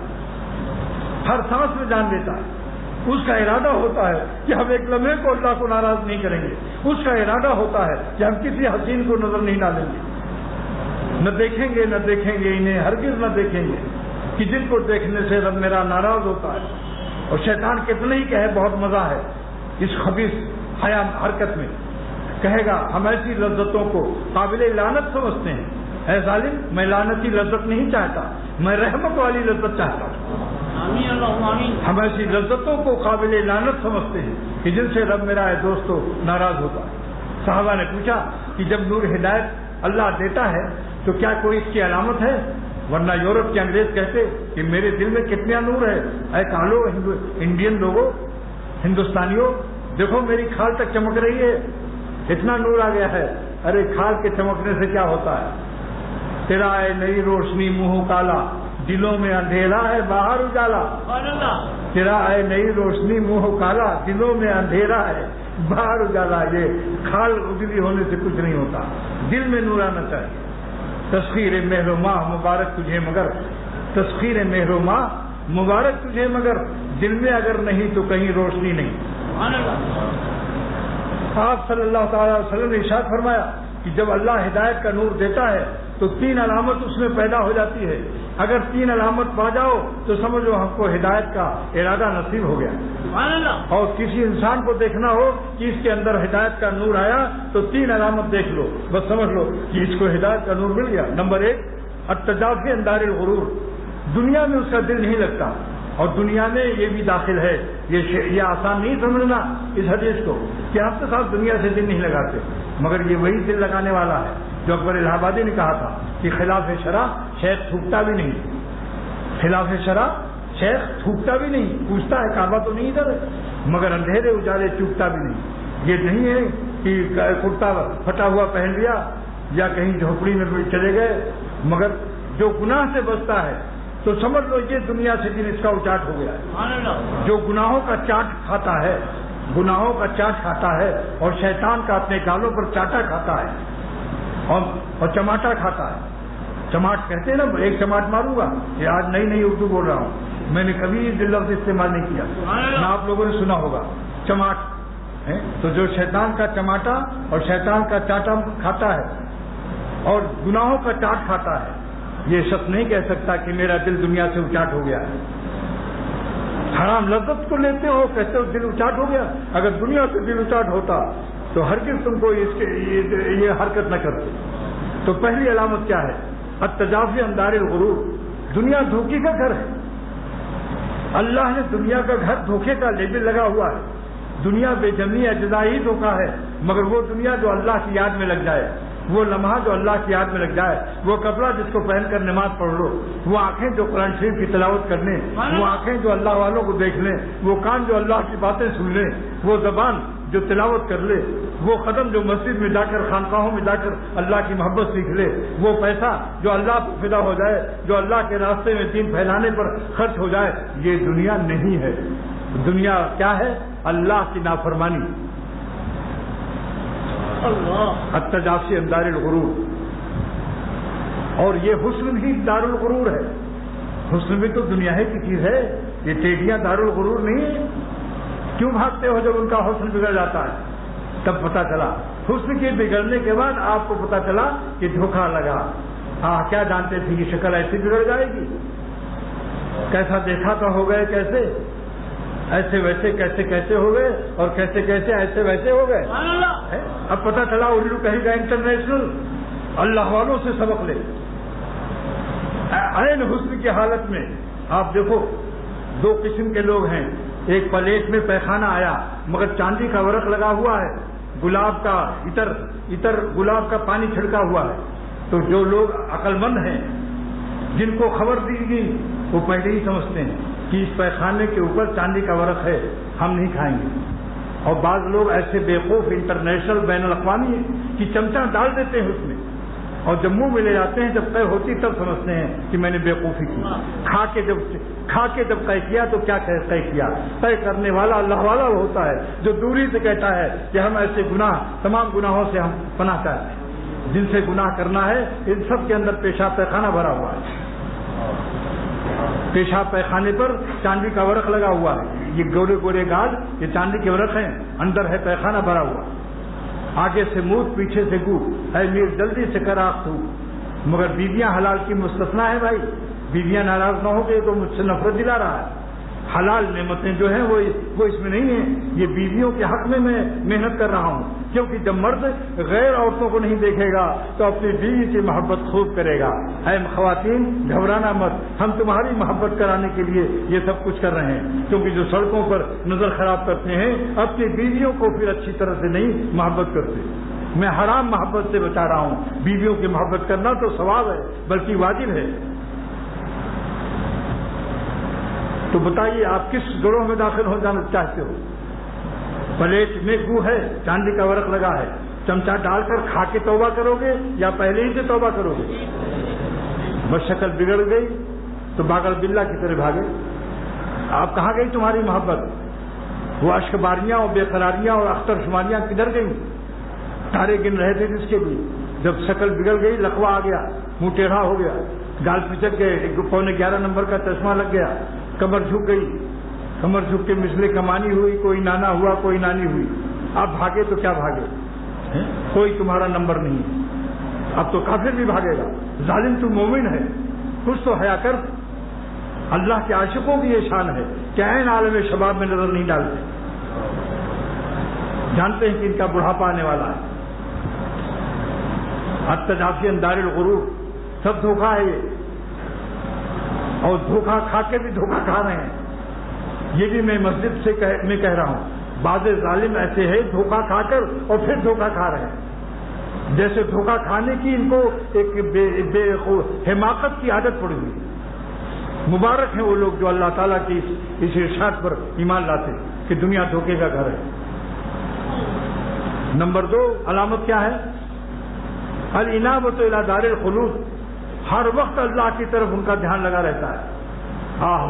ہر سانس میں جان دیتا ہے۔ اس کا ارادہ ہوتا ہے کہ ہم ایک لمحے کو اللہ کو ناراض نہیں کریں گے، اس کا ارادہ ہوتا ہے کہ ہم کسی حسین کو نظر نہیں ڈالیں گے، نہ دیکھیں گے انہیں ہرگز نہ دیکھیں گے کہ جن کو دیکھنے سے رب میرا ناراض ہوتا ہے۔ اور شیطان کتنے ہی کہے بہت مزہ ہے اس خبیث حیا حرکت میں، کہے گا ہم ایسی لذتوں کو قابل لعنت سمجھتے ہیں، اے ظالم میں لعنتی لذت نہیں چاہتا، میں رحمت والی لذت چاہتا ہوں۔ آمین اللہم آمین۔ ہم ایسی لذتوں کو قابل لعنت سمجھتے ہیں کہ جن سے رب میرا ہے دوستو ناراض ہوتا ہے۔ صحابہ نے پوچھا کہ جب نور ہدایت اللہ دیتا ہے تو کیا کوئی اس کی علامت ہے؟ ورنہ یورپ کے انگریز کہتے کہ میرے دل میں کتنا نور ہے، اے کالو انڈین لوگوں، ہندوستانیوں، دیکھو میری کھال تک چمک رہی ہے، اتنا نور آ گیا ہے۔ ارے کھال کے چمکنے سے کیا ہوتا ہے؟ تیرا ہے نئی روشنی منہ کالا، دلوں میں اندھیرا ہے باہر اجالا۔ تیرا ہے نئی روشنی منہ کالا، دلوں میں اندھیرا ہے باہر اجالا۔ یہ کھال اجلی ہونے سے کچھ نہیں ہوتا، دل میں نور آنا چاہیے۔ تسخیر مہر و ماہ مبارک تجھے مگر، تسخیر مہر و ماہ مبارک تجھے مگر، دل میں اگر نہیں تو کہیں روشنی نہیں۔ آپ صلی اللہ تعالی علیہ وسلم نے ارشاد فرمایا کہ جب اللہ ہدایت کا نور دیتا ہے تو 3 علامت اس میں پیدا ہو جاتی ہے، اگر 3 علامت پا جاؤ تو سمجھو ہم کو ہدایت کا ارادہ نصیب ہو گیا۔ اور کسی انسان کو دیکھنا ہو کہ اس کے اندر ہدایت کا نور آیا تو 3 علامت دیکھ لو، بس سمجھ لو کہ اس کو ہدایت کا نور مل گیا۔ نمبر 1 التجافی اندار الغرور، دنیا میں اس کا دل نہیں لگتا، اور دنیا میں یہ بھی داخل ہے، یہ آسان نہیں سمجھنا اس حدیث کو کہ آپ کے ساتھ دنیا سے دل نہیں لگاتے، مگر یہ وہی دل لگانے والا ہے جو اکبر الہ آبادی نے کہا تھا کہ خلاف شرع شیخ تھوکتا بھی نہیں، خلاف شرع شیخ تھوکتا بھی نہیں، پوچھتا ہے کعبہ تو نہیں ادھر، مگر اندھیرے اجالے چوکتا بھی نہیں۔ یہ نہیں ہے کہ کرتا پھٹا ہوا پہن لیا یا کہیں جھوپڑی میں چلے گئے، مگر جو گناہ سے بچتا ہے تو سمجھ لو یہ دنیا سے دن اس کا اچاٹ ہو گیا ہے۔ جو گناہوں کا چاٹ کھاتا ہے، گناہوں کا چاٹ کھاتا ہے اور شیطان کا اپنے گالوں پر چاٹا کھاتا ہے اور چماٹا کھاتا ہے۔ چماٹ کہتے ہیں نا، ایک چماٹ ماروں گا، یہ آج نئی اردو بول رہا ہوں، میں نے کبھی دل لفظ استعمال نہیں کیا، نہ آپ لوگوں نے سنا ہوگا چماٹ ہے۔ تو جو شیطان کا چماٹا اور شیطان کا چاٹا کھاتا ہے اور گناہوں کا چاٹ کھاتا ہے، یہ شخص نہیں کہہ سکتا کہ میرا دل دنیا سے اچاٹ ہو گیا ہے۔ حرام لذت کو لیتے ہو، کہتے ہو دل اچاٹ ہو گیا، اگر دنیا سے دل اچاٹ ہوتا تو ہرگز تم کو یہ حرکت نہ کرتے۔ تو پہلی علامت کیا ہے؟ التجافی اندار الغرور، دنیا دھوکے کا گھر ہے۔ اللہ نے دنیا کا گھر دھوکے کا لیبل لگا ہوا ہے، دنیا بے جمی اجزائی دھوکا ہے، مگر وہ دنیا جو اللہ کی یاد میں لگ جائے، وہ لمحہ جو اللہ کی یاد میں لگ جائے، وہ کپڑا جس کو پہن کر نماز پڑھ لو، وہ آنکھیں جو قرآن شریف کی تلاوت کر لیں، وہ آنکھیں جو اللہ والوں کو دیکھ لیں، وہ کان جو اللہ کی باتیں سن لیں، وہ زبان جو تلاوت کر لے، وہ قدم جو مسجد میں جا کر خانقاہوں میں جا کر اللہ کی محبت سیکھ لے، وہ پیسہ جو اللہ پر فدا ہو جائے، جو اللہ کے راستے میں دین پھیلانے پر خرچ ہو جائے، یہ دنیا نہیں ہے۔ دنیا کیا ہے؟ اللہ کی نافرمانی، التجافی عن دار الغرور۔ اور یہ حسن بھی دار الغرور ہے، حسن بھی تو دنیا ہی کی چیز ہے، یہ ٹیڈیاں دار الغرور نہیں ہے۔ کیوں بھاگتے ہو جب ان کا حسن بگڑ جاتا ہے؟ تب پتا چلا، حسن کے بگڑنے کے بعد آپ کو پتا چلا کہ دھوکہ لگا۔ کیا جانتے تھے کہ شکل ایسی بگڑ جائے گی؟ کیسا دیکھا تو ہو گئے کیسے، ایسے ویسے کیسے کیسے ہو گئے، اور کیسے کیسے ایسے ویسے ہو گئے۔ اب پتا چلا الو کہے گا انٹرنیشنل، اللہ والوں سے سبق لے۔ عین حسن کی حالت میں آپ دیکھو، دو قسم کے لوگ ہیں، ایک پلیٹ میں پیخانہ آیا مگر چاندی کا ورق لگا ہوا ہے، گلاب کا عطر گلاب کا پانی چھڑکا ہوا ہے، تو جو لوگ عقل مند ہیں، جن کو خبر دی گئی، وہ پہلے ہی سمجھتے ہیں کہ اس پیخانے کے اوپر چاندی کا ورق ہے، ہم نہیں کھائیں گے۔ اور بعض لوگ ایسے بیوقوف انٹرنیشنل بین الاقوامی ہیں کہ چمچہ ڈال دیتے ہیں اس میں، اور جب منہ میں لے جاتے ہیں، جب طے ہوتی تب سمجھتے ہیں کہ میں نے بیوقوفی کی۔ کھا کے جب طے کیا تو کیا طے کیا؟ طے کرنے والا اللہ والا وہ ہوتا ہے جو دوری سے کہتا ہے کہ ہم ایسے گناہ، تمام گناہوں سے ہم پناہ چاہتے ہیں، جن سے گناہ کرنا ہے ان سب کے اندر پیشاب پیخانہ بھرا ہوا ہے۔ پیشاب پیخانے پر چاندی کا ورق لگا ہوا ہے، یہ گورے گورے گال یہ چاندی کے ورق ہیں، اندر ہے پیخانہ بھرا ہوا۔ آگے سے موت پیچھے سے گو، اے میر جلدی سے کر آخ تو، مگر بیویاں حلال کی مستثنا ہے بھائی، بیویاں ناراض نہ ہو گئی تو مجھ سے نفرت دلا رہا ہے۔ حلال نعمتیں جو ہیں وہ اس میں نہیں ہیں، یہ بیویوں کے حق میں محنت کر رہا ہوں، کیونکہ جب مرد غیر عورتوں کو نہیں دیکھے گا تو اپنی بیوی کی محبت خوب کرے گا۔ اے خواتین گھبرانا مت، ہم تمہاری محبت کرانے کے لیے یہ سب کچھ کر رہے ہیں، کیونکہ جو سڑکوں پر نظر خراب کرتے ہیں اپنی بیویوں کو پھر اچھی طرح سے نہیں محبت کرتے۔ میں حرام محبت سے بچا رہا ہوں، بیویوں کی محبت کرنا تو ثواب ہے بلکہ واجب ہے۔ تو بتائیے آپ کس گروہ میں داخل ہو جانا چاہتے ہو؟ پلیٹ میں گو ہے، چاندی کا ورق لگا ہے، چمچہ ڈال کر کھا کے توبہ کرو گے یا پہلے ہی سے توبہ کرو گے؟ بس شکل بگڑ گئی تو باغل بلّہ کی طرح بھاگے۔ آپ کہاں گئی تمہاری محبت؟ وہ اشک باریاں اور بے قراریاں اور اختر شماریاں کدھر گئی؟ تارے گن رہے تھے جس کے لیے، جب شکل بگڑ گئی، لقوہ آ گیا، منہ ٹیڑھا ہو گیا، گال پچک گئے، 11.25 نمبر کا چشمہ لگ گیا، کمر جھک گئی، کمر جھک کے مثلے کمانی ہوئی، کوئی نانا ہوا کوئی نانی ہوئی۔ آپ بھاگے تو کیا بھاگے؟ کوئی تمہارا نمبر نہیں، اب تو کافر بھی بھاگے گا۔ ظالم تو مومن ہے، کچھ تو حیا کر۔ اللہ کے عاشقوں کی یہ شان ہے کہ عین عالم شباب میں نظر نہیں ڈالتے، جانتے ہیں کہ ان کا بڑھاپا آنے والا ہے۔ التجافی عن دار الغرور، سب دھوکہ ہے یہ، اور دھوکہ کھا کے بھی دھوکہ کھا رہے ہیں۔ یہ بھی میں مسجد سے میں کہہ رہا ہوں، بعض ظالم ایسے ہیں دھوکہ کھا کر اور پھر دھوکہ کھا رہے ہیں، جیسے دھوکہ کھانے کی ان کو ایک بے حماقت کی عادت پڑی ہوئی۔ مبارک ہیں وہ لوگ جو اللہ تعالیٰ کی اس ارشاد پر ایمان لاتے کہ دنیا دھوکے کا گھر ہے۔ نمبر 2 علامت کیا ہے؟ الانابۃ الی دار الخلود، ہر وقت اللہ کی طرف ان کا دھیان لگا رہتا ہے۔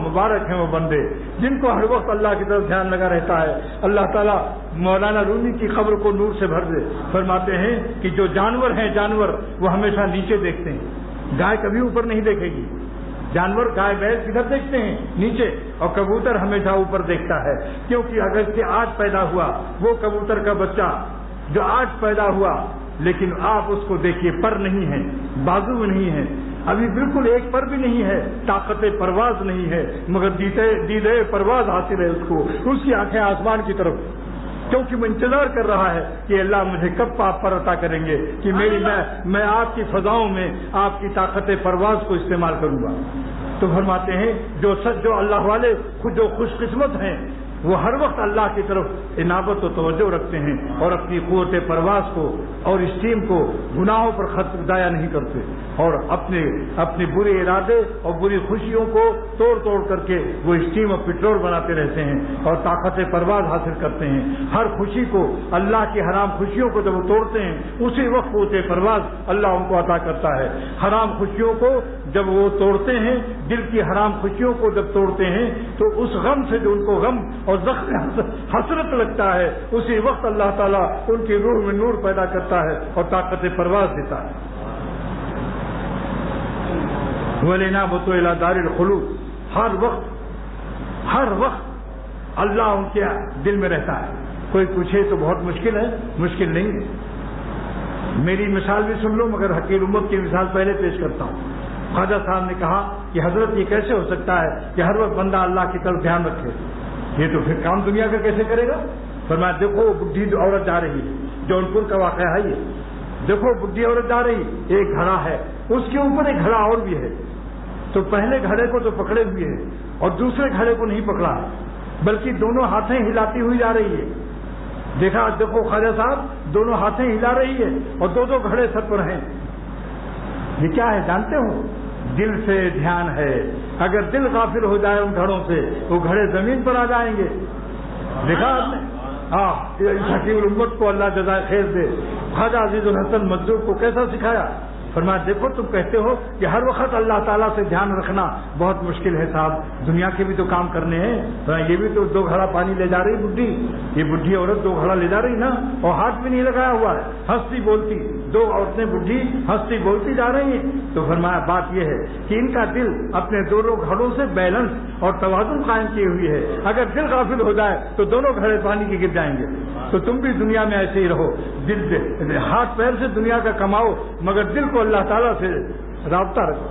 مبارک ہیں وہ بندے جن کو ہر وقت اللہ کی طرف دھیان لگا رہتا ہے۔ اللہ تعالیٰ مولانا رومی کی قبر کو نور سے بھر دے، فرماتے ہیں کہ جو جانور ہیں جانور وہ ہمیشہ نیچے دیکھتے ہیں، گائے کبھی اوپر نہیں دیکھے گی۔ جانور گائے بیل کدھر دیکھتے ہیں؟ نیچے، اور کبوتر ہمیشہ اوپر دیکھتا ہے، کیونکہ اگر سے آج پیدا ہوا وہ کبوتر کا بچہ جو آج پیدا ہوا، لیکن آپ اس کو دیکھیے، پر نہیں ہے، بازو میں نہیں ہے، ابھی بالکل ایک پر بھی نہیں ہے، طاقت پرواز نہیں ہے، مگر دیدے پرواز حاصل ہے اس کو، اس کی آنکھیں آسمان کی طرف، کیونکہ وہ انتظار کر رہا ہے کہ اللہ مجھے کب آپ پر عطا کریں گے کہ میں آپ کی فضاؤں میں آپ کی طاقت پرواز کو استعمال کروں گا۔ تو فرماتے ہیں جو اللہ والے خود جو خوش قسمت ہیں وہ ہر وقت اللہ کی طرف انابت و توجہ رکھتے ہیں اور اپنی قوت پرواز کو اور اسٹیم کو گناہوں پر ضائع نہیں کرتے اور اپنے برے ارادے اور بری خوشیوں کو توڑ کر کے وہ اسٹیم اور پٹرول بناتے رہتے ہیں اور طاقت پرواز حاصل کرتے ہیں. ہر خوشی کو اللہ کی حرام خوشیوں کو جب وہ توڑتے ہیں اسی وقت قوت پرواز اللہ ان کو عطا کرتا ہے. حرام خوشیوں کو جب وہ توڑتے ہیں، دل کی حرام خوشیوں کو جب توڑتے ہیں تو اس غم سے جو ان کو غم اور زخم حسرت لگتا ہے اسی وقت اللہ تعالیٰ ان کی روح میں نور پیدا کرتا ہے اور طاقت پرواز دیتا ہے. وَلِنَابُتُ إِلَى دَارِ الْخُلُودِ ہر وقت اللہ ان کے دل میں رہتا ہے. کوئی پوچھے تو بہت مشکل ہے، مشکل نہیں ہے. میری مثال بھی سن لو مگر حقیر امت کی مثال پہلے پیش کرتا ہوں. خواجہ صاحب نے کہا کہ حضرت یہ کیسے ہو سکتا ہے کہ ہر وقت بندہ اللہ کی طرف دھیان رکھے، یہ تو پھر کام دنیا کا کیسے کرے گا؟ فرمایا دیکھو بڈھی عورت جا رہی ہے، جونپور کا واقعہ ہے یہ. دیکھو بڈھی عورت جا رہی، ایک گھڑا ہے، اس کے اوپر ایک گھڑا اور بھی ہے. تو پہلے گھڑے کو تو پکڑے ہوئے ہے اور دوسرے گھڑے کو نہیں پکڑا ہے بلکہ دونوں ہاتھیں ہلاتی ہوئی جا رہی ہے. دیکھو خواجہ صاحب دونوں ہاتھیں ہلا رہی ہے اور دو گھڑے سر پر ہیں. یہ کیا ہے جانتے ہو؟ دل سے دھیان ہے. اگر دل غافل ہو جائے ان گھڑوں سے وہ گھڑے زمین پر آ جائیں گے. دیکھا آپ نے؟ اس حکیم الامت کو اللہ جزائے خیر دے. خواجہ عزیز الحسن مجذوب کو کیسا سکھایا؟ فرمایا دیکھو تم کہتے ہو کہ ہر وقت اللہ تعالیٰ سے دھیان رکھنا بہت مشکل ہے صاحب، دنیا کے بھی تو کام کرنے ہیں. یہ بھی تو 2 گھڑا پانی لے جا رہی بڈھی، یہ بڈھی عورت 2 گھڑا لے جا رہی نا، اور ہاتھ بھی نہیں لگایا ہوا ہے، ہنستی بولتی 2 عورتیں بڈھی ہنستی بولتی جا رہی ہیں. تو فرمایا بات یہ ہے کہ ان کا دل اپنے دونوں گھڑوں سے بیلنس اور توازن قائم کیے ہوئی ہے. اگر دل غافل ہو جائے تو دونوں گھڑے پانی کے گر جائیں گے. تو تم بھی دنیا میں ایسے ہی رہو، دل ہاتھ پیر سے دنیا کا کماؤ مگر دل کو اللہ تعالیٰ سے رابطہ رکھو.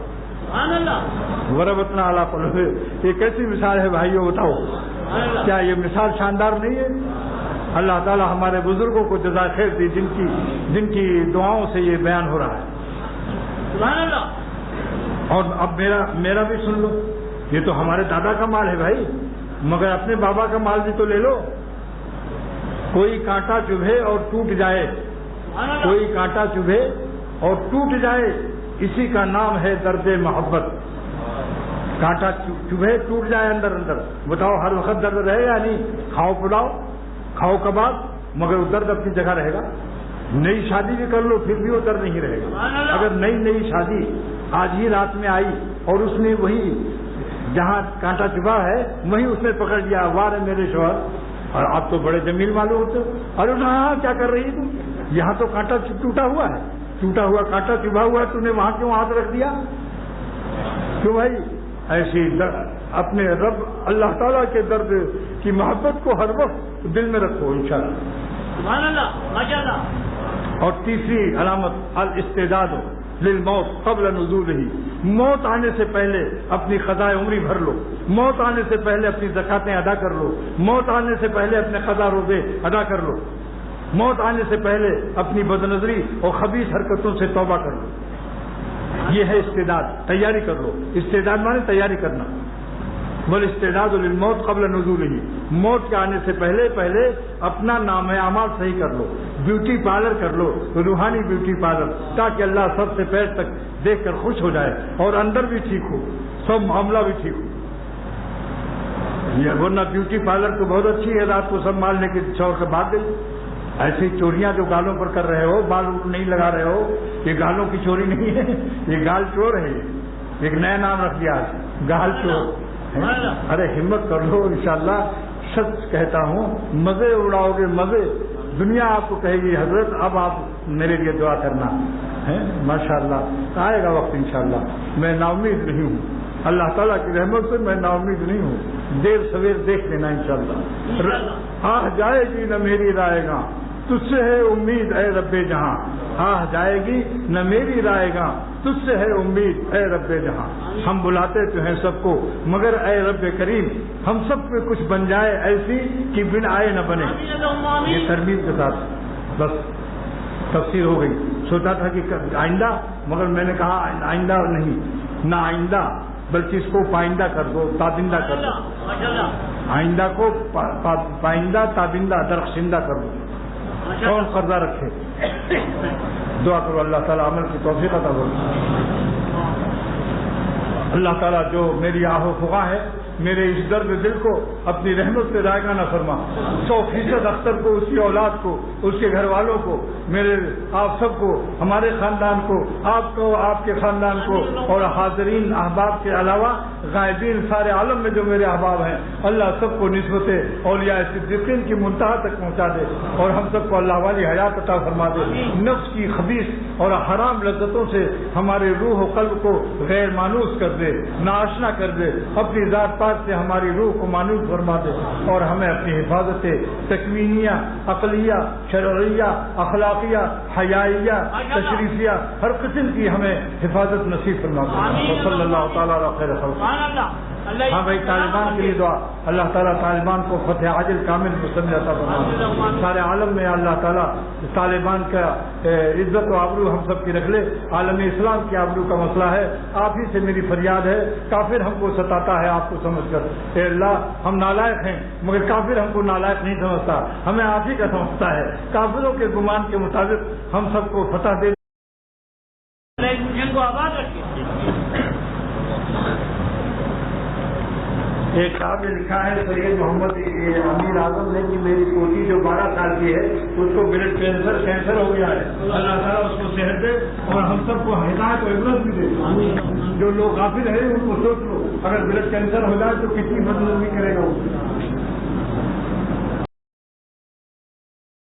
وربطنا علی قلوبہم، یہ کیسی مثال ہے بھائیو بتاؤ؟ کیا یہ مثال شاندار نہیں ہے؟ اللہ تعالیٰ ہمارے بزرگوں کو جزائے خیر دی جن کی دعاؤں سے یہ بیان ہو رہا ہے. اور اب میرا بھی سن لو. یہ تو ہمارے دادا کا مال ہے بھائی، مگر اپنے بابا کا مال بھی تو لے لو. کوئی کانٹا چبھے اور ٹوٹ جائے، کوئی کانٹا چبھے اور ٹوٹ جائے، اسی کا نام ہے درد محبت. کانٹا چبھے ٹوٹ جائے اندر، بتاؤ ہر وقت درد رہے یا نہیں؟ کھاؤ پلاؤ، کھاؤ کباب، مگر وہ درد اپنی جگہ رہے گا. نئی شادی بھی کر لو پھر بھی وہ درد نہیں رہے گا. اگر نئی شادی آج ہی رات میں آئی اور اس نے وہی جہاں کانٹا چبھا ہے وہیں اس نے پکڑ لیا، وار ہے میرے شوہر، اور آپ تو بڑے جمیل معلوم ہوتے ہو. ارے ہاں کیا کر رہی تم؟ یہاں تو کانٹا ٹوٹا ہوا ہے، ٹوٹا ہوا کانٹا چبھا ہوا ہے، تم نے وہاں کیوں ہاتھ رکھ دیا؟ کیوں بھائی؟ ایسی اپنے رب اللہ تعالیٰ کے درد کی محبت کو ہر وقت دل میں رکھو انشاءاللہ. سبحان اللہ، ماشاءاللہ. اور تیسری علامت الاستعداد للموت قبل نزولہ، موت آنے سے پہلے اپنی قضاء عمری بھر لو، موت آنے سے پہلے اپنی زکاتیں ادا کر لو، موت آنے سے پہلے اپنے قضا روزے ادا کر لو، موت آنے سے پہلے اپنی بدنظری اور خبیث حرکتوں سے توبہ کر لو. یہ ہے استعداد، تیاری کر لو. استعداد مانے تیاری کرنا. والاستعداد للموت قبل نزولہ، موت کے آنے سے پہلے اپنا نام اعمال صحیح کر لو. بیوٹی پارلر کر لو، روحانی بیوٹی پارلر، تاکہ اللہ سب سے پیر تک دیکھ کر خوش ہو جائے اور اندر بھی ٹھیک ہو، سب معاملہ بھی ٹھیک ہو. ورنہ بیوٹی پارلر تو بہت اچھی ہے، رات کو سب مالنے کے شوق سے بات گئی. ایسی چوریاں جو گالوں پر کر رہے ہو، بال نہیں لگا رہے ہو، یہ گالوں کی چوری نہیں ہے، یہ گال چور ہے. ایک نیا نام رکھ دیا گال چور. ارے ہمت کر لو، انشاءاللہ سچ کہتا ہوں مزے اڑاؤ گے مزے. دنیا آپ کو کہے گی حضرت اب آپ میرے لیے دعا کرنا ہے. ماشاءاللہ آئے گا وقت انشاءاللہ. میں نا امید نہیں ہوں، اللہ تعالیٰ کی رحمت سے میں نا امید نہیں ہوں. دیر سویر دیکھ لینا انشاءاللہ. آہ جائے گی نہ میری رائے گا، تجھ سے ہے امید اے رب جہاں. آہ جائے گی نہ میری رائے گا، تجھ سے ہے امید اے رب جہاں. ہم بلاتے تو ہیں سب کو مگر اے رب کریم ہم سب پہ کچھ بن جائے ایسی کہ بن آئے نہ بنے. یہ ترمیم کے ساتھ بس تفسیر ہو گئی. سوچا تھا کہ آئندہ، مگر میں نے کہا آئندہ نہیں، نہ آئندہ بلکہ اس کو پائندہ کر دو، تابندہ کر دو. آئندہ کو پائندہ تابندہ درخشندہ کر دو. کون قرضہ رکھے؟ دعا کرو اللہ تعالیٰ عمل کی توفیق عطا کرو. اللہ تعالیٰ جو میری آہ و فغاں ہے میرے اس درد دل کو اپنی رحمت سے رائگاں نہ فرما. 100% اختر کو، اس کی اولاد کو، اس کے گھر والوں کو، میرے آپ سب کو، ہمارے خاندان کو، آپ کو، آپ کے خاندان کو، اور حاضرین احباب کے علاوہ غائبین سارے عالم میں جو میرے احباب ہیں، اللہ سب کو نسبت اولیاء صدیقین کی منتہا تک پہنچا دے اور ہم سب کو اللہ والی حیات عطا فرما دے. نفس کی خبیث اور حرام لذتوں سے ہمارے روح و قلب کو غیر مانوس کر دے، ناآشنا کر دے. اپنی ذات پاک سے ہماری روح کو مانوس فرما دے اور ہمیں اپنی حفاظت تکوینیہ، عقلیہ، شرعیہ، اخلاقیہ، حیائیہ، تشریفیہ ہر قسم کی ہمیں حفاظت نصیب فرما دے. صلی اللہ تعالیٰ علی خیر خلق. ہاں بھائی، طالبان کے لیے دعا. اللہ تعالیٰ طالبان کو فتح عاجل کامل مسلم عطا فرما. سارے عالم میں اللہ تعالیٰ طالبان کا عزت و آبرو ہم سب کی رکھ لے. عالم اسلام کی آبرو کا مسئلہ ہے. آپ ہی سے میری فریاد ہے. کافر ہم کو ستاتا ہے آپ کو سمجھ کر. اے اللہ، ہم نالائق ہیں مگر کافر ہم کو نالائق نہیں سمجھتا، ہمیں آپ ہی کا سمجھتا ہے. کافروں کے گمان کے مطابق ہم سب کو فتح دے. کو آباد رکھیے. ایک صاحب نے لکھا ہے سید محمد امیر اعظم نے کہ میری پوتی جو 12 سال کی ہے اس کو بلڈ کینسر ہو گیا ہے. اللہ تعالیٰ اس کو صحت دے اور ہم سب کو ہدایت و عبرت بھی دے. جو لوگ غافل ہیں ان کو سوچ لو، اگر بلڈ کینسر ہو جائے تو کتنی بدنامی کرے گا وہ.